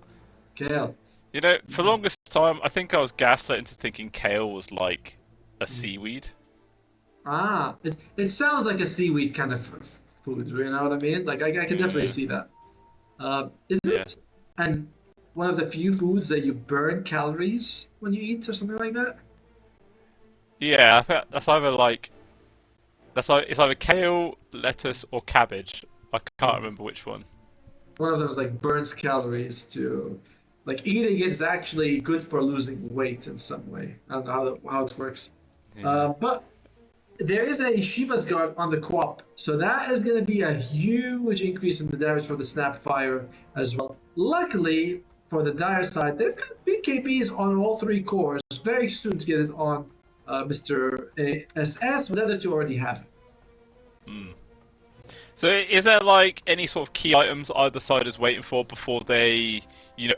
Kale. You know, for the longest time, I think I was gaslit into thinking kale was like a seaweed. Ah, it sounds like a seaweed kind of food. You know what I mean? Like I can definitely see that. Is it? And one of the few foods that you burn calories when you eat, or something like that. Yeah, I think it's either kale, lettuce, or cabbage. I can't remember which one. One of them is like burns calories too. Like eating it is actually good for losing weight in some way. I don't know how it works. Yeah. But there is a Shiva's Guard on the co-op, so that is going to be a huge increase in the damage for the Snapfire as well. Luckily, for the Dire side, they've got big KPs on all three cores. Very soon to get it on Mr. SS, but the other two already have it. So is there like any sort of key items either side is waiting for before they,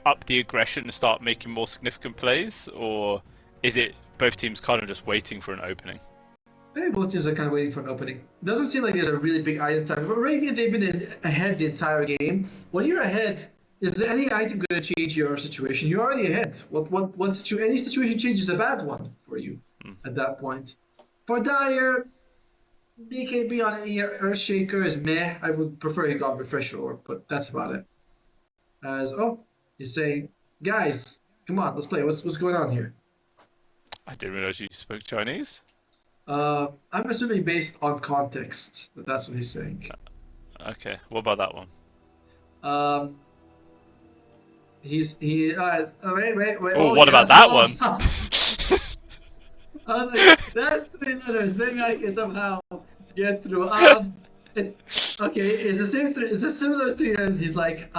up the aggression and start making more significant plays? Or is it both teams kind of just waiting for an opening? I think both teams are kind of waiting for an opening. Doesn't seem like there's a really big item time. But Radiant, they've been ahead the entire game. When you're ahead, is any item going to change your situation? You're already ahead. Any situation change is a bad one for you at that point. For Dire, BKB on Earthshaker is meh. I would prefer he got Refresher Orb, but that's about it. He's saying, guys, come on, let's play. What's going on here? I didn't realize you spoke Chinese. I'm assuming based on context that that's what he's saying. Okay, what about that one? Wait. Oh, what about that one? I was like, that's 3 letters. Maybe I can somehow get through. It's the same. It's a similar 3 letters. He's like,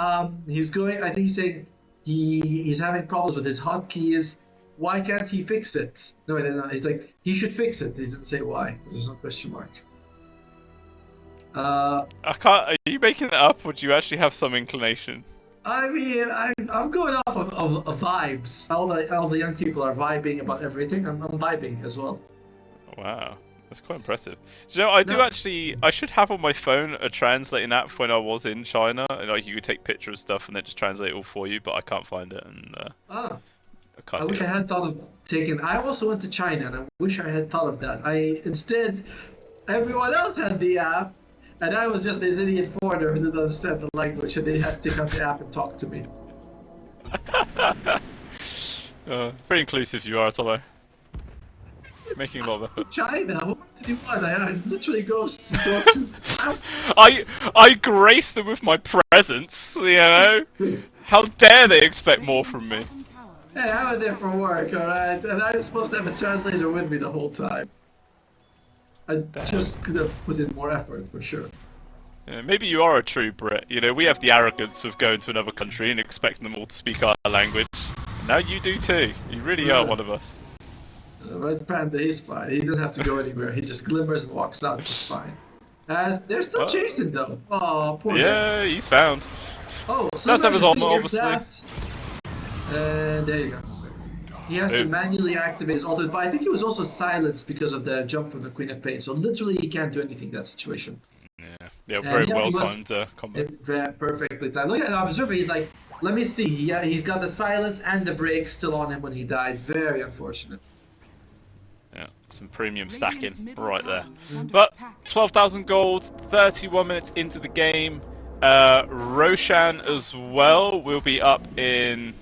he's going. I think he's saying he's having problems with his hotkeys. Why can't he fix it? No. He's like, he should fix it. He didn't say why. There's no question mark. I can't. Are you making that up, or do you actually have some inclination? I mean, I'm going off of vibes. All the young people are vibing about everything. I'm vibing as well. Wow, that's quite impressive. Do you know, I should have on my phone a translating app when I was in China, and like you could take pictures of stuff and then just translate it all for you, but I can't find it, and I wish I had thought of taking. I also went to China, and I wish I had thought of that. Instead, everyone else had the app, and I was just this idiot foreigner who didn't understand the language, and they had to take out the app and talk to me. Very inclusive you are, Tolo. Making a lot of effort. China, what did you want? I literally go to. I grace them with my presence, How dare they expect more from me? Hey, I went there for work, alright? And I was supposed to have a translator with me the whole time. I just could have put in more effort, for sure. Yeah, maybe you are a true Brit. We have the arrogance of going to another country and expecting them all to speak our language. Now you do too. You really are one of us. Red Panda, he's fine. He doesn't have to go anywhere. He just glimmers and walks out just fine. As they're still chasing though. Oh, poor guy. He's found. Oh, so that's his armor, obviously. And there you go. He has to manually activate his ultimate, but I think he was also silenced because of the jump from the Queen of Pain. So literally, he can't do anything in that situation. Yeah, very well timed combat. Perfectly timed. Look at the observer. He's like, let me see. He's got the silence and the break still on him when he died. Very unfortunate. Yeah, some premium stacking Radiant's middle right there. tower is under But attack. 12,000 gold, 31 minutes into the game. Roshan as well will be up in...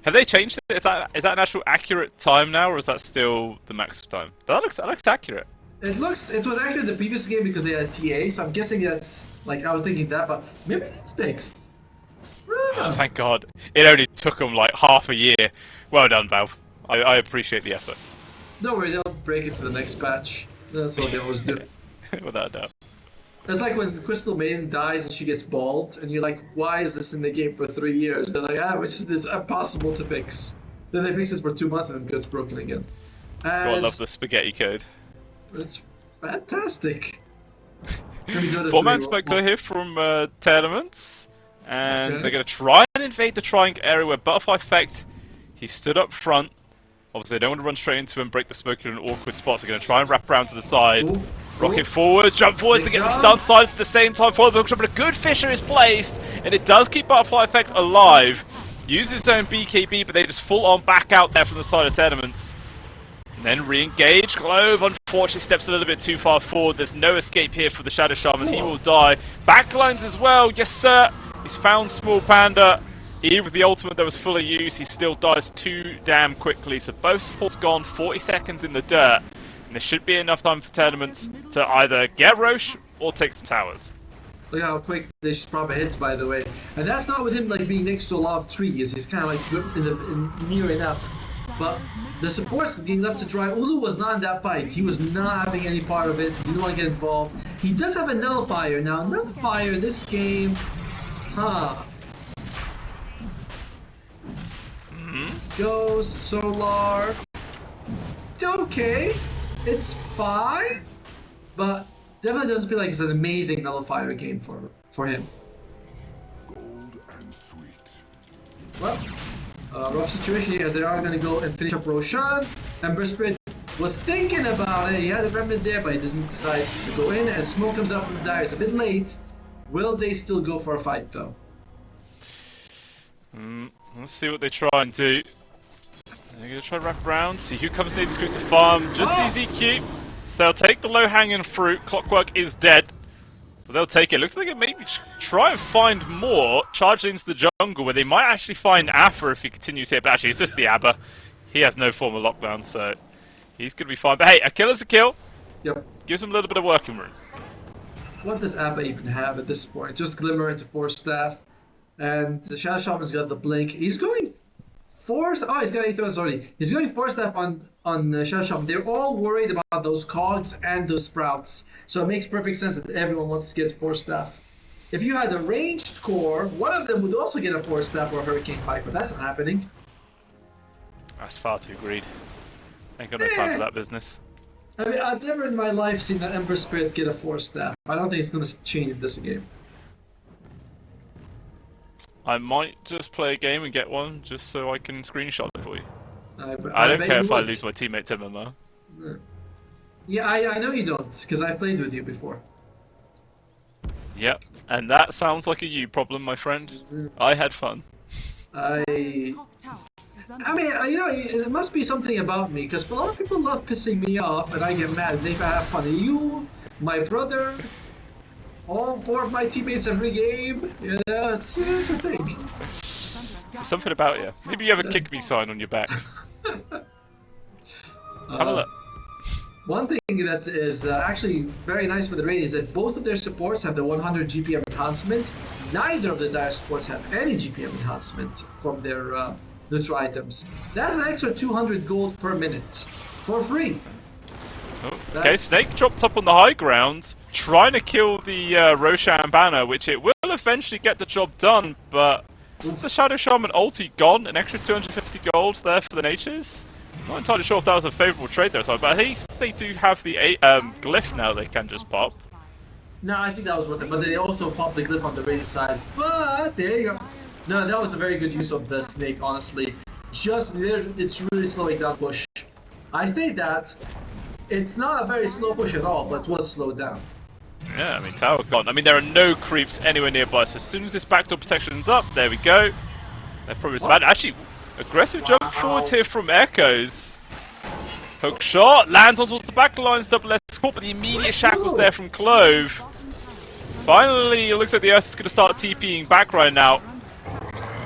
Have they changed it? Is that an actual accurate time now, or is that still the max time? That looks accurate. It was actually the previous game because they had TA, so I'm guessing that's like I was thinking that, but maybe it's fixed. Oh, thank God. It only took them like half a year. Well done, Valve. I appreciate the effort. Don't worry, they'll break it for the next patch. That's what they always do. Without a doubt. It's like when Crystal Maiden dies and she gets bald, and you're like, why is this in the game for 3 years? They're like, it's impossible to fix. Then they fix it for 2 months and it gets broken again. God, I love the spaghetti code. It's fantastic. Let me do the 4-man three. smoke clear here from Tearlaments. And Okay. they're going to try and invade the triangle area where Butterfly Effect, he stood up front. Obviously, they don't want to run straight into him, break the smoke in an awkward spot. So they're going to try and wrap around to the side. Ooh. Rocket forwards, jump forwards to get the stun sides at the same time. Forward hook shot, but a good Fisher is placed. And it does keep Butterfly Effect alive. Uses his own BKB, but they just full on back out there from the side of Tearlaments. And then re-engage. Glove, unfortunately, steps a little bit too far forward. There's no escape here for the Shadow Shamans. He will die. Backlines as well. Yes, sir. He's found Small Panda. Even with the ultimate that was full of use, he still dies too damn quickly. So both supports gone, 40 seconds in the dirt. And there should be enough time for Tearlaments to either get Roche or take some towers. Look how quick this proper hits, by the way. And that's not with him like being next to a lot of trees. He's kind of like near enough. But the supports being left to dry. Ulu was not in that fight. He was not having any part of it. He didn't want to get involved. He does have a nullifier now. Nullifier this game, Goes Solar. It's okay. It's fine. But definitely doesn't feel like it's an amazing nullifier game for him. Gold and sweet. Well, rough situation here as they are going to go and finish up Roshan. Ember Spirit was thinking about it. He had a remnant there, but he doesn't decide to go in. As smoke comes out from the dire, it's a bit late. Will they still go for a fight though? Let's see what they try and do. They're going to try to wrap around, see who comes near the exclusive farm. Just CZQ. So they'll take the low-hanging fruit. Clockwork is dead. But they'll take it. Looks like it maybe try and find more. Charge into the jungle where they might actually find Afra if he continues here. But actually, it's just the Abba. He has no form of lockdown, so he's going to be fine. But hey, a kill is a kill. Yep. Gives him a little bit of working room. What does Abba even have at this point? Just Glimmer into 4 staff. And the Shadow Shaman's got the Blink. He's going 4... Oh, he's got 8 throws already. He's going 4 staff on Shadow Shaman. They're all worried about those cogs and those sprouts. So it makes perfect sense that everyone wants to get 4 staff. If you had a ranged core, one of them would also get a 4 staff or a Hurricane Pike, but that's not happening. That's far too greed. Ain't got no time for that business. I mean, I've never in my life seen an Ember Spirit get a 4 staff. I don't think it's going to change this game. I might just play a game and get one just so I can screenshot it for you. I don't bet care you if I would. lose my teammate to MMO. Yeah, I know you don't, because I played with you before. Yep, and that sounds like a you problem, my friend. I had fun. I Top tower is under mean, attack. you know, it must be something about me, because a lot of people love pissing me off, and I get mad, and they have fun. You, my brother, all 4 of my teammates every game, yeah, it's a thing. There's something about you. Maybe you have a kick me sign on your back. Have a look. One thing that is actually very nice for the raid is that both of their supports have the 100 GPM enhancement. Neither of the dire supports have any GPM enhancement from their neutral items. That's an extra 200 gold per minute for free. Oh, okay, Snake dropped up on the high ground, trying to kill the Roshan banner, which it will eventually get the job done, but is the Shadow Shaman ulti gone? An extra 250 gold there for the Natures? Not entirely sure if that was a favourable trade there, but at least they do have the glyph now they can just pop. No, I think that was worth it, but they also popped the glyph on the raid side. But there you go. No, that was a very good use of the Snake, honestly. Just there, it's really slowing down push. I say that it's not a very slow push at all, but it was slowed down. Yeah, I mean, tower gone. I mean, there are no creeps anywhere nearby, so as soon as this backdoor protection's up, there we go. They're probably bad. Actually, aggressive jump forward here from Echoes. Hook shot, lands on towards the back lines, double S caught, but the immediate shackles there from Clove. Finally, it looks like the Ursus is going to start TPing back right now.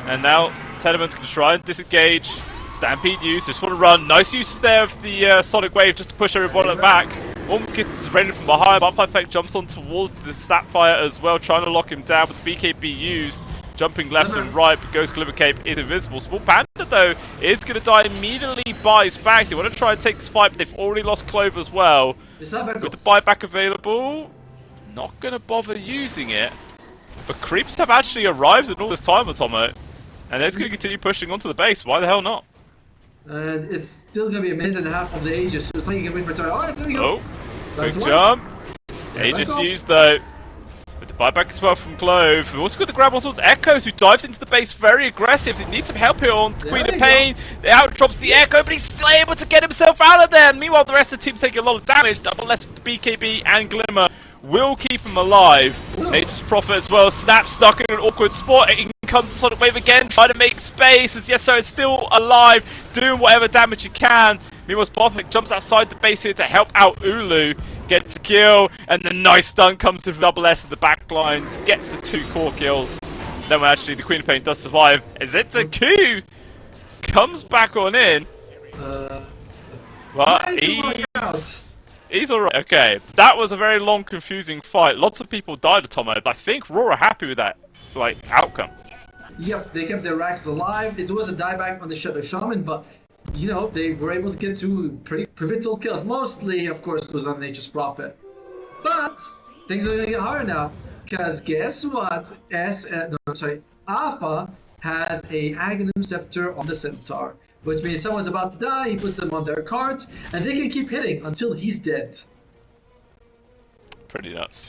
And now, Tearlaments can try and disengage. Stampede use, just want to run. Nice use there of the Sonic Wave just to push everybody back. Almost gets raided from behind. Butterfly Effect jumps on towards the Snapfire as well, trying to lock him down with BKB used. Jumping left and right, but Ghost Glimmer Cape is invisible. Small Panda, though, is going to die immediately. Buys back. They want to try and take this fight, but they've already lost Clove as well. With the buyback available, not going to bother using it. But creeps have actually arrived in all this time, Atomo. And they're just going to continue pushing onto the base. Why the hell not? And it's still going to be a minute and a half of the Aegis, so it's like you can wait for time. Alright, there we go. Oh, quick jump. Aegis used, though. With the buyback as well from Clove. We've also got the grab on towards Echoes, who dives into the base very aggressive. He needs some help here on Queen of Pain. It outdrops the Echo, but he's still able to get himself out of there. And meanwhile, the rest of the team's taking a lot of damage. Double S with the BKB and Glimmer will keep him alive. Aegis Prophet as well. Snap stuck in an awkward spot. In comes the Sonic Wave again, trying to make space. As yes, so it's still alive, doing whatever damage he can. Meanwhile, Sparflick jumps outside the base here to help out Ulu. Gets a kill, and the nice stun comes to Double S at the back lines. Gets the 2 core kills. Then when actually the Queen of Pain does survive, Q comes back on in. But he's alright. Okay, that was a very long, confusing fight. Lots of people died at Tomo, but I think Raw are happy with that outcome. Yep, they kept their racks alive. It was a dieback on the Shaman, but you know, they were able to get 2 pretty pivotal kills. Mostly, of course, it was on Nature's Prophet. But things are gonna get harder now, because guess what? Alpha has a Aghanim Scepter on the Centaur, which means someone's about to die. He puts them on their cart, and they can keep hitting until he's dead. Pretty nuts.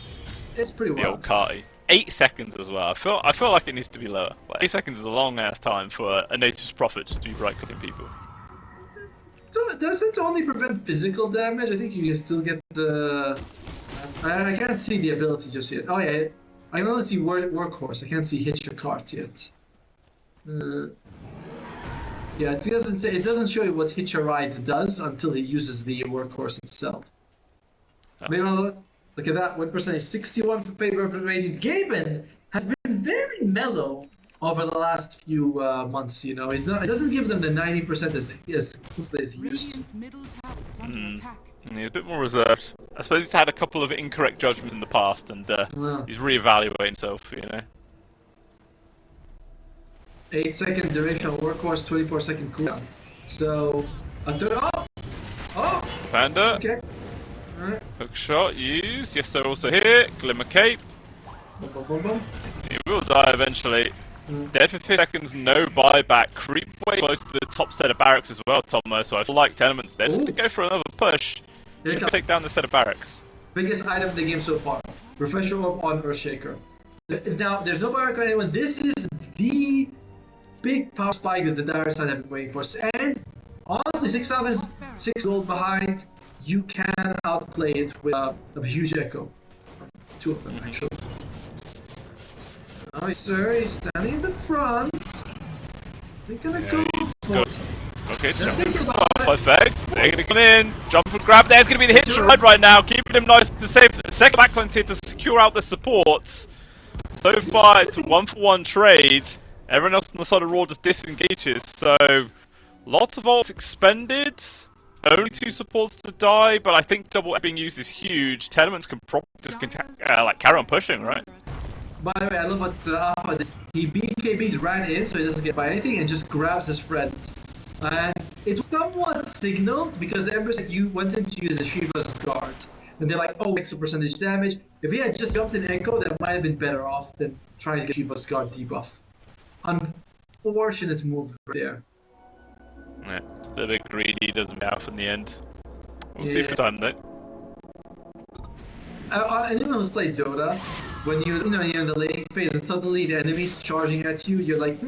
It's pretty wild. The old Carty. 8 seconds as well. I feel like it needs to be lower. Like 8 seconds is a long ass time for a Nature's Prophet just to be right clicking people. So does it only prevent physical damage? I think you can still get the. I can't see the ability just yet. Oh yeah, I can only see Workhorse. I can't see Hitch your Cart yet. Yeah, it doesn't say. It doesn't show you what Hitch a Ride does until he uses the Workhorse itself. Maybe look at that, 1%, 61 for favor of Radiant. Gaben has been very mellow over the last few months, you know. It doesn't give them the 90% as quickly as he used to. He's a bit more reserved. I suppose he's had a couple of incorrect judgments in the past, and he's reevaluating himself, you know. 8-second duration on Workhorse, 24-second cooldown. So, oh! Panda. Okay. Alright. Hook shot used. Yes, sir. Also here. Glimmer Cape. Boom, boom, boom, boom. He will die eventually. Dead for 50 seconds. No buyback. Creep way close to the top set of barracks as well, Tomo. So I feel like Tearlaments there. Just going to go for another push. Should take down the set of barracks. Biggest item in the game so far. Refresher Orb on Earthshaker. Now, there's no buyback on anyone. This is the big power spike that the Dire side have been waiting for. And honestly, 6,006 gold behind. You can outplay it with a huge echo. 2 of them, actually. Nice, sir. He's standing in the front. They're gonna go for it. Okay, jump in. Perfect. They're gonna come in. Jump and grab. There's gonna be the hitch right now. Keeping him nice to save. Second backline's here to secure out the supports. So far, it's a 1-for-1 trade. Everyone else on the side of Raw just disengages. So, lots of ults expended. Only 2 supports to die, but I think double being used is huge. Tearlaments can probably just carry on pushing, right? By the way, I love what Alpha did. He BKB'd ran in so he doesn't get by anything and just grabs his friend. And it was somewhat signaled because the Ember said you went in to use a Shiva's Guard. And they're like, oh, extra percentage damage. If he had just jumped in Echo, that might have been better off than trying to get Shiva's Guard debuff. Unfortunate move right there. Yeah, a little bit greedy, doesn't pay off in the end. We'll see for time though. Anyone who's played Dota, when you're in the late phase and suddenly the enemy's charging at you, you're like,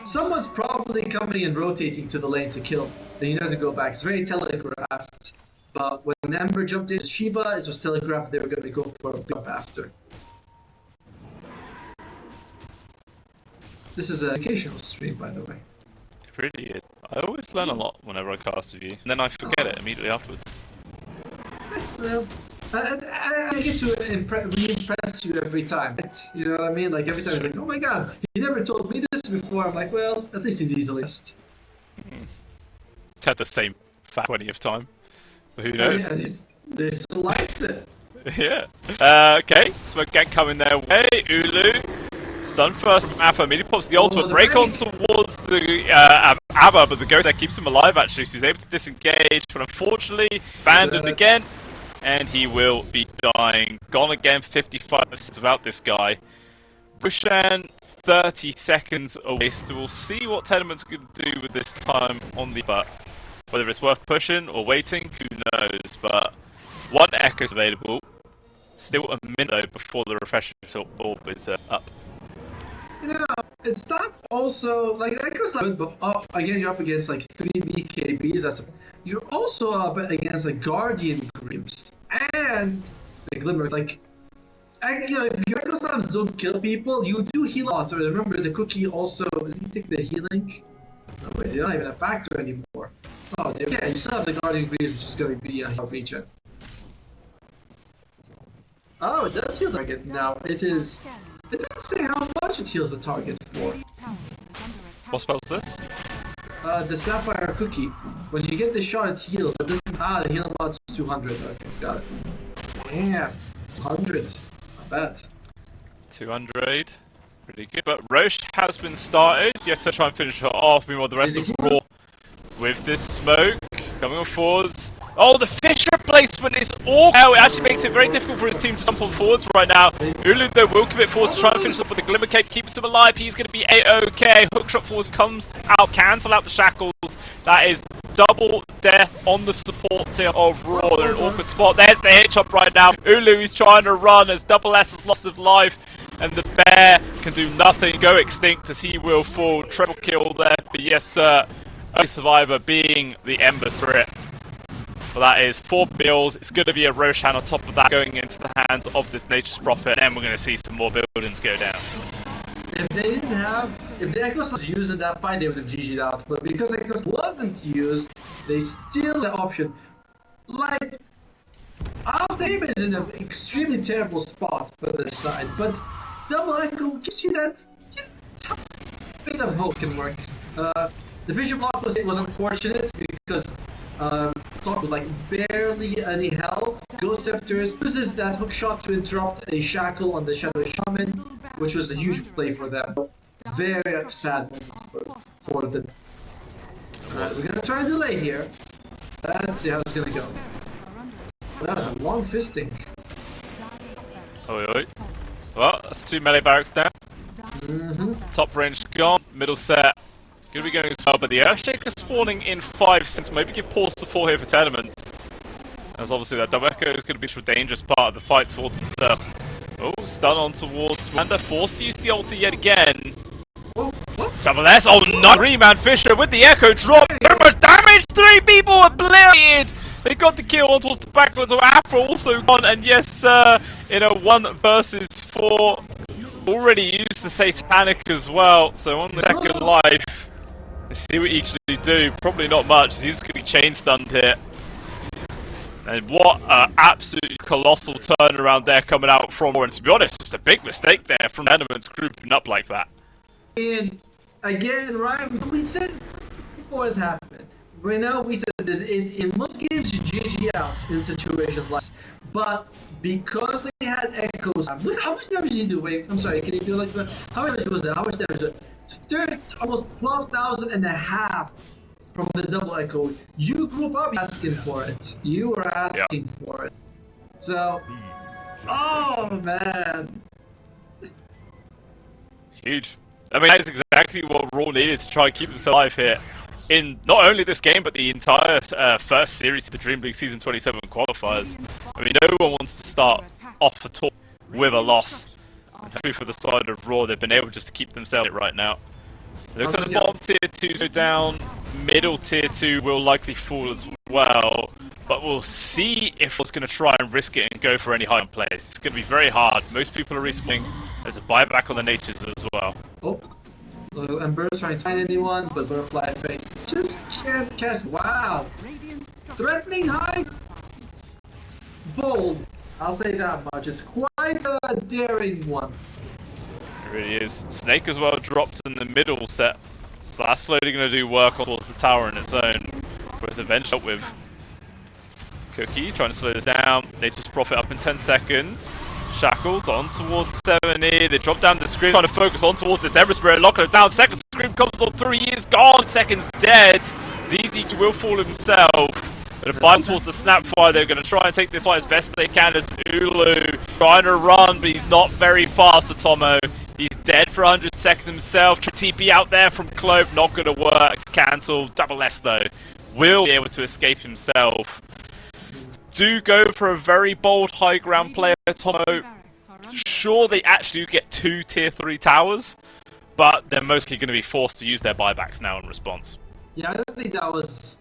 someone's probably coming and rotating to the lane to kill. Then you know to go back. It's very telegraphed. But when Ember jumped into Shiva, it was telegraphed they were going to go for a buff after. This is an educational stream, by the way. It really is. I always learn a lot whenever I cast with you, and then I forget it immediately afterwards. Well, I get to re-impress you every time. You know what I mean? Like every time it's like, oh my god, he never told me this before. I'm like, well, at least he's easily asked. It's had the same fact plenty of time. But who Yeah, knows? they still likes it. Yeah. Okay, smoke gang coming their way. Ulu. Stun first from Alpha. Immediately pops the ultimate. the Break on break. towards the Abba, but the Ghost there keeps him alive actually, so he's able to disengage. But unfortunately, abandoned again. And he will be dying. Gone again, 55 seconds without this guy. Bushan, 30 seconds away. So we'll see what Tearlaments can do with this time on the butt. Whether it's worth pushing or waiting, who knows. But one Echo's available. Still a minute though before the refresher orb is up. You know, it's not also like that goes like, but again, you're up against like 3 BKBs. You're also up against like Guardian Greaves and the Glimmer. Like, you know, if your Echo Slams don't kill people, you do heal a lot. So remember, the cookie also. Did you take the healing? No, wait, they're not even a factor anymore. Oh, yeah, you still have the Guardian Greaves, which is going to be a health regen. Oh, it does heal the target now. It is. It doesn't say how much it heals the target for. What spell's this? The Sapphire Cookie. When you get the shot, it heals. But this is the healing amount's 200. Okay, got it. Damn, 200. Not bad. 200. Pretty good. But Roche has been started. Yes, they'll try and finish her off. Meanwhile, the rest of Raw with this smoke coming on forwards. Oh, the Fisher placement is awful. Oh, it actually makes it very difficult for his team to jump on forwards right now. Ulu, though, will commit forwards to try and finish off with the Glimmer Cape. Keeps him alive. He's going to be A-OK. Hookshot forwards comes out, cancel out the shackles. That is double death on the support tier of Raw. They're in an awkward spot. There's the hit chop right now. Ulu is trying to run as Double S has loss of life. And the bear can do nothing. Go extinct as he will fall. Triple kill there. But yes, sir. Only survivor being the Ember Spirit. Well, that is 4 bills. It's going to be a Roshan on top of that going into the hands of this Nature's Prophet. And we're going to see some more buildings go down. If they didn't have, if the Echo was used in that fight, they would have GG'd out. But because Echo wasn't used, they still have the option. Like, Altaim is in an extremely terrible spot for their side, but Double Echo gives you that bit of hope can work. The vision block was unfortunate because Clock with like barely any health. Ghost Scepters uses that hook shot to interrupt a shackle on the Shadow Shaman, which was a huge play for them. Very sad for them. We're gonna try and delay here. Let's see how it's gonna go. That was a long fisting. Oi, oi. Well, that's 2 melee barracks down. Top range gone. Middle set. Gonna be going as well, but the Earthshaker spawning in 5 seconds. Maybe give pause to 4 here for Tearlaments. As obviously that Double Echo is going to be a dangerous part of the fights for themselves. Oh, stun on towards Wanda, forced to use the ulti yet again. Double S, oh no! 3-man Fisher with the Echo drop. So much damage, 3 people obliterated! They got the kill on towards the backwards of Afro also gone, and yes sir, in a 1 versus 4. Already used the Satanic as well, so on the second life. Let's see what he actually do. Probably not much, he's going to be chain stunned here. And what an absolute colossal turnaround there coming out from, and to be honest, just a big mistake there from Tearlaments grouping up like that. And again, Ryan, we said before it happened. Right now, we said that in most games you GG out in situations like this. But because they had echoes, look how much damage did you do? Wait, I'm sorry, can you do like that? How much was that? How much damage was it? Almost 12,000 and a half from the double echo. You grew up asking for it. You were asking for it. So, oh man. Huge. I mean, that is exactly what Raw needed to try and keep themselves alive here. In not only this game, but the entire first series of the DreamLeague Season 27 qualifiers. I mean, no one wants to start off at all with a loss. And hopefully for the side of Raw, they've been able just to keep themselves right now. It looks like the bottom tier 2 go down, middle tier 2 will likely fall as well. But we'll see if Raw's going to try and risk it and go for any high plays. It's going to be very hard. Most people are respawning. There's a buyback on the natures as well. Oh, Ember's trying to find anyone, but Butterfly Fate just can't catch. Wow! Threatening high? Bold. I'll say that much. It's quite a daring one. It really is. Snake as well dropped in the middle set. So that's slowly going to do work towards the tower in its own. Whereas Avenge up with Cookie, trying to slow this down. Nature's Prophet up in 10 seconds. Shackles on towards 70. They drop down the screen, trying to focus on towards this Ever Spirit. Locking it down. Second screen comes on 3. He is gone. Second's dead. ZZ will fall himself. But a bind towards the Snapfire. They're going to try and take this fight as best they can as Ulu trying to run, but he's not very fast, Atomo. He's dead for 100 seconds himself. TP out there from Clove, not going to work. It's cancelled. Double S though will be able to escape himself. Do go for a very bold high ground player, Atomo. Sure, they actually do get 2 tier 3 towers, but they're mostly going to be forced to use their buybacks now in response. Yeah, I don't think that was.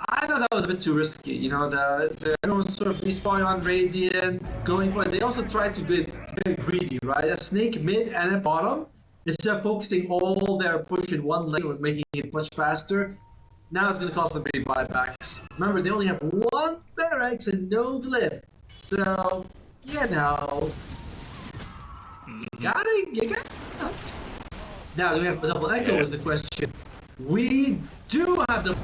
I thought that was a bit too risky. You know, the everyone sort of respawning on Radiant, going for it. They also tried to get very greedy, right? A Snake mid and a bottom, instead of focusing all their push in one lane or making it much faster. Now it's going to cost them big buybacks. Remember, they only have 1 barracks and no glyph. So, you know. You got it. Now, do we have a double echo is the question. We do have the...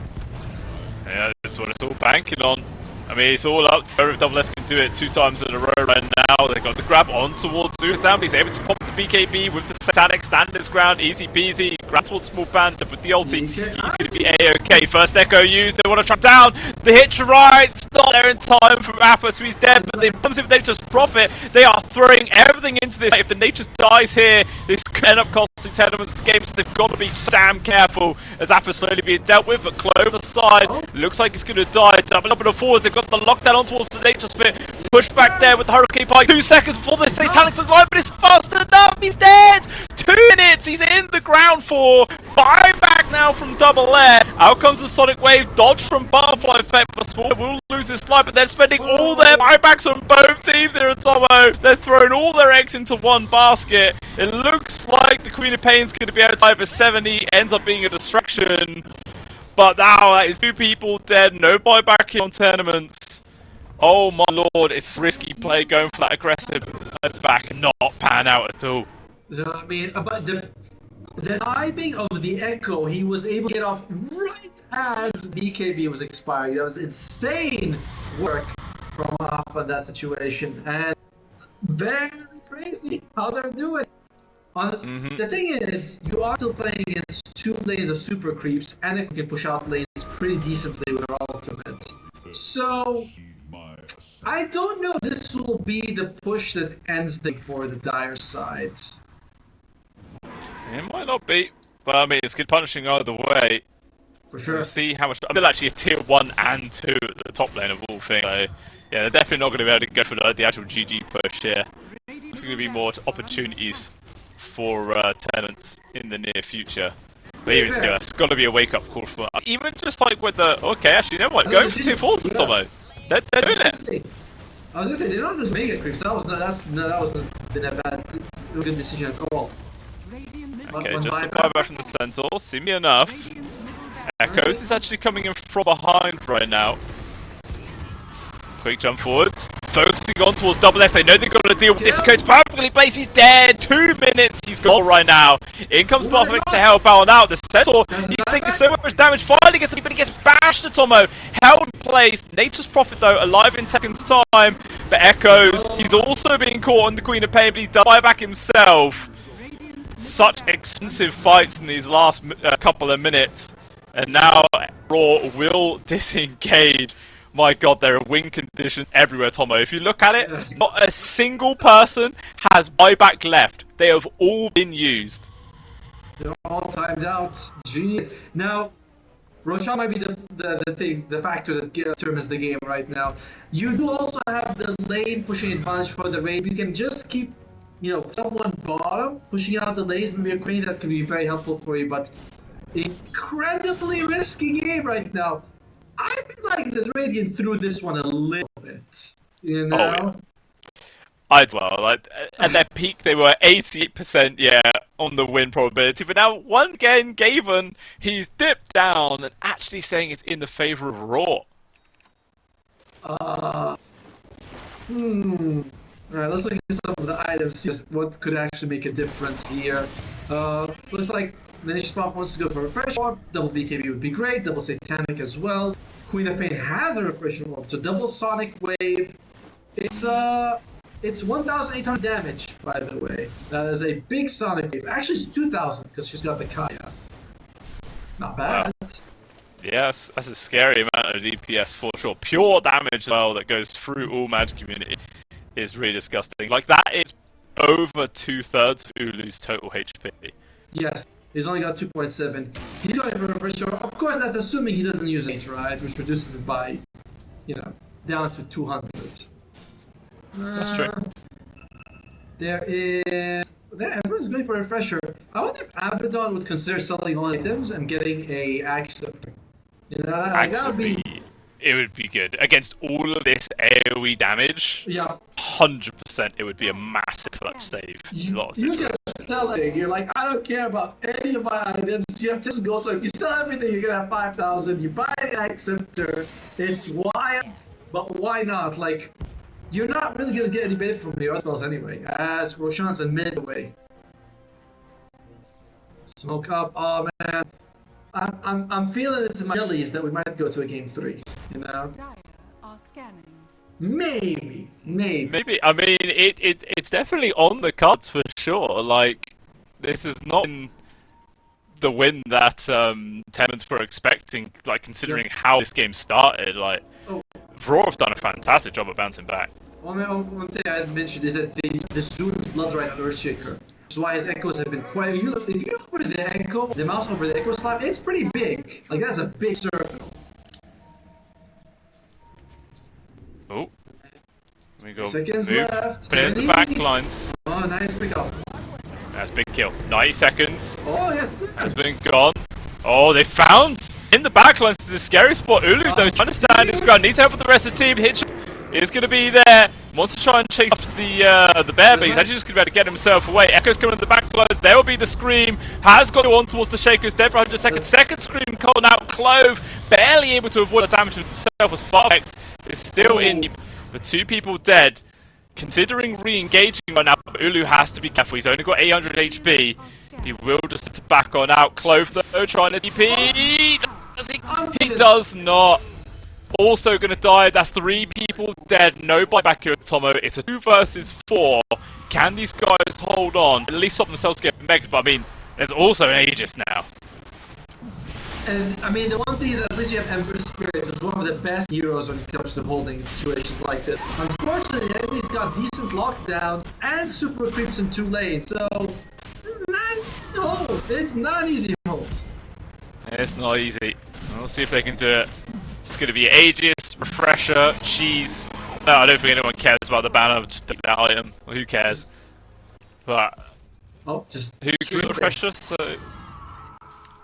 Yeah, that's what it's all banking on. I mean, it's all up to if Double S can do it 2 times in a row right now. They got the grab on towards Down. He's able to pop the BKB with the Satanic, stand his ground, easy peasy. Grab towards Small Panda with the ulti. He's going to be A-OK. First Echo used. They want to track down. The hit right. It's not there in time for Appa, so he's dead. But in terms of Nature's Prophet, they are throwing everything into this. If the Nature's dies here, this could end up costing Tearlaments the game, so they've got to be damn careful as Appa's slowly being dealt with. But Clove aside, looks like he's going to die. Double up in the fours. They've got the lockdown on towards the Nature's Spit. Push back there with the Hurricane Pike. 2 seconds before they say Talik's alive, but it's fast enough. He's dead. 2 minutes. He's in the ground for buyback now from Double Air. Out comes the Sonic Wave. Dodge from Butterfly Effect. But Small will lose his life, but they're spending all their buybacks on both teams here at Tomo. They're throwing all their eggs into one basket. It looks like the Queen of Pain's going to be able to die for 70. Ends up being a distraction. But now that is 2 people dead. No buyback here on Tearlaments. Oh my lord, it's risky play going for that aggressive back and not pan out at all. I mean, but the timing of the Echo, he was able to get off right as BKB was expiring. That was insane work from off on that situation, and very crazy how they're doing. The thing is, you are still playing against 2 lanes of super creeps, and it can push out lanes pretty decently with their ultimate. So, I don't know if this will be the push that ends for the Dire side. It might not be, but I mean, it's good punishing either way. For sure. We'll see how much. I mean, they're actually a tier 1 and 2 at the top lane of all things. So, yeah, they're definitely not going to be able to go for the actual GG push here. I think there'll be more opportunities for Tearlaments in the near future. But even still, it's got to be a wake-up call for even just like with the actually, you know what? Going for tier 4s, Tomo. They're doing it. I was gonna say, they're not just mega creeps. That wasn't been a good decision at all. Okay, just a buyback from the Centaur. Seem enough. Echoes is actually coming in from behind right now. Quick jump forwards. Focusing on towards Double S. They know they've got to deal with this. Code's perfectly placed. He's dead. 2 minutes. He's gone right now. In comes Buffett to help out now. The Centaur, he's taking so much damage. Finally gets but he gets bashed at Tomo. Held in place. Nature's Prophet, though, alive in seconds' time. But Echoes, he's also being caught on the Queen of Pain, but he's done buyback himself. Such expensive fights in these last couple of minutes. And now Raw will disengage. My god, there are win conditions everywhere, Tomo. If you look at it, not a single person has buyback left. They have all been used. They're all timed out. Genius. Now, Roshan might be the factor that determines the game right now. You do also have the lane pushing advantage for the raid. You can just keep, someone bottom pushing out the lanes. Maybe a crane that can be very helpful for you, but incredibly risky game right now. I feel like the Radiant threw this one a little bit, you know? Oh, yeah. I'd well, like, at their peak they were 88%, yeah, on the win probability, but now one again, Gaven, he's dipped down and actually saying it's in the favor of Raw. Alright, let's look at some of the items, see what could actually make a difference here. Looks like Ninish Spot wants to go for a refresh orb, double BKB would be great, double Satanic as well. Queen of Pain has a refresh orb, so double Sonic Wave. It's 1,800 damage, by the way. That is a big Sonic Wave. Actually, it's 2,000 because she's got the Kaya. Not bad. Wow. Yes, that's a scary amount of DPS for sure. Pure damage as well that goes through all Magic Community is really disgusting. Like, that is over 2/3 of Ulu's total HP. Yes, he's only got 2.7. He's going for a refresh orb. Of course, that's assuming he doesn't use H, right? Which reduces it by, down to 200. That's true. There is... everyone's going for a refresher. I wonder if Abaddon would consider selling all items and getting a Axe Scepter. Axe would be... It would be good. Against all of this AoE damage, Yeah. 100% it would be a massive clutch save. You just sell it. You're like, I don't care about any of my items. You have to go. So if you sell everything, you're going to have 5,000. You buy an Axe Scepter. It's wild. But why not? Like... You're not really gonna get any benefit from your other spells anyway, as Roshan's a mid away. Smoke up, oh man. I'm feeling it in my jellies that we might go to a game 3, Dire are scanning. Maybe. I mean, it's definitely on the cards for sure. Like, this is not the win that Tearlaments were expecting, like, considering how this game started. Like, Raw have done a fantastic job of bouncing back. One thing I had mentioned is that they zoomed Bloodrite on Earthshaker. That's why his echoes have been quite... If you look over the echo, the mouse over the echo slab, it's pretty big. Like, that's a big circle. Oh. We go Seconds move. left. Put it in the back lines. Oh, nice pick up. That's a big kill. 90 seconds. Oh, yes. Has been gone. Oh, they found in the backlines to the scary spot. Ulu, though, trying to stand his ground. Needs help with the rest of the team. Hitch is going to be there. Wants to try and chase after the bear, but he's actually just going to be able to get himself away. Echo's coming in the backlines. There will be the scream. Has got to go on towards the Shaker's dead for 100 seconds. Second scream calling out. Clove barely able to avoid the damage to himself as Barbex is still in. The 2 people dead. Considering re-engaging right now, Ulu has to be careful. He's only got 800 HP. He will just back on out. Clove, though, trying to DP. He does not. Also going to die. That's 3 people dead. No buyback here at Tomo. It's a 2 versus 4. Can these guys hold on? At least stop themselves getting megged. But I mean, there's also an Aegis now. And I mean, the one thing is at least you have Emperor's Spirit, who's one of the best heroes when it comes to holding in situations like this. Unfortunately, the enemy's got decent lockdown and super creeps in 2 lanes, so it's not easy to hold. It's not easy to hold. It's not easy. We'll see if they can do it. It's going to be Aegis, Refresher, Cheese. No, I don't think anyone cares about the banner, just take that item. Well, who cares? But who can Refresher? So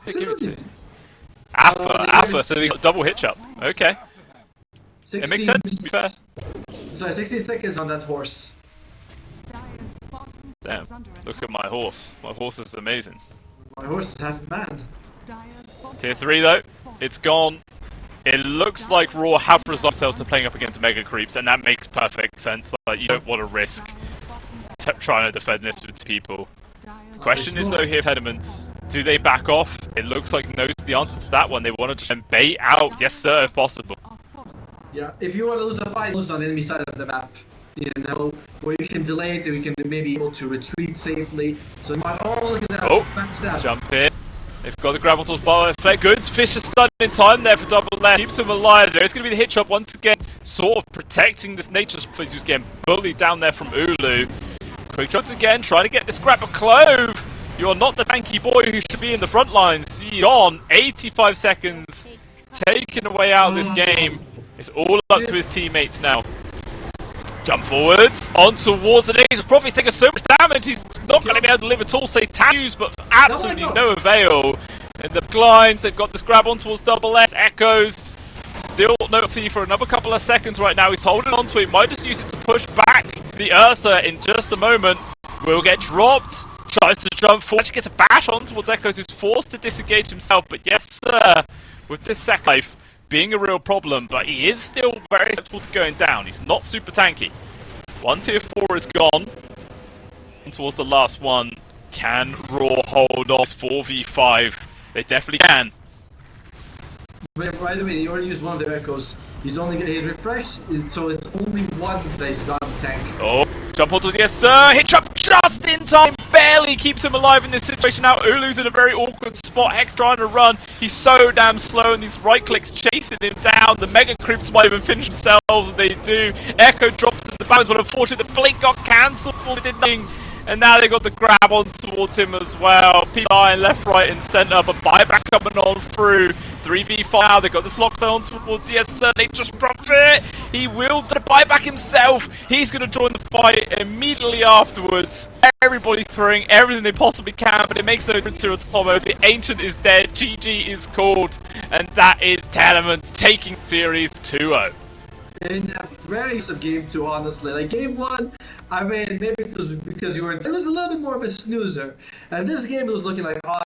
who give it to? Alpha, so they got double hitch up. Okay. It makes sense, to be fair. Sorry, 16 seconds on that horse. Damn, look at my horse. My horse is amazing. My horse is half a man. Tier 3 though, it's gone. It looks like Raw have resigned themselves to playing up against Mega Creeps, and that makes perfect sense. Like, you don't want to risk trying to defend this with people. Question is though here, Tearlaments, do they back off? It looks like no to the answer to that one. They want to just bait out, yes sir, if possible. Yeah, if you want to lose a fight, lose on the enemy side of the map. You know, where you can delay it, and we can maybe able to retreat safely. So you might look at that. Oh, backstab. Jump in. They've got the gravel tools by effect. Good. Fish is stunned in time there for double left. Keeps him alive. There's going to be the hit shot once again, sort of protecting this nature's place who's getting bullied down there from Ulu. Quick shots again, trying to get this grab of Clove. You are not the tanky boy who should be in the front lines. On 85 seconds, taking away out of this game. It's all up to his teammates now. Jump forwards, on towards the Nature's Prophet. He's taking so much damage, he's not going to be able to live at all. Satanius, but absolutely no avail. In the blinds, they've got this grab on towards double S. Echoes, still no T for another couple of seconds right now. He's holding on to it, might just use it to push back the Ursa in just a moment. Will get dropped. Tries to jump forward, actually gets a bash on towards Echoes, who's forced to disengage himself. But yes, sir, with this second life being a real problem, but he is still very susceptible to going down. He's not super tanky. One tier 4 is gone. Towards the last one. Can Raw hold off 4v5? They definitely can. Wait, by the way, he already used one of their echoes. He's refreshed, so it's only one that he's got to tank. Oh, jump onto yes sir, hit jump just in time, barely keeps him alive in this situation. Now Ulu's in a very awkward spot, Hex trying to run, he's so damn slow and these right clicks chasing him down. The Mega Creeps might even finish themselves, and they do. Echo drops to the bounds, but unfortunately the blink got cancelled, it did nothing. And now they got the grab on towards him as well. People lying left, right, and centre, but buyback coming on through. 3v5 now, they got this lockdown towards yes sir, they just drop it. He will buyback himself. He's going to join the fight immediately afterwards. Everybody throwing everything they possibly can, but it makes no difference to its combo. The Ancient is dead, GG is called, and that is Tearlaments taking series 2-0. In a very sub game 2, honestly. Like game 1, I mean, maybe it was because it was a little bit more of a snoozer. And this game was looking like,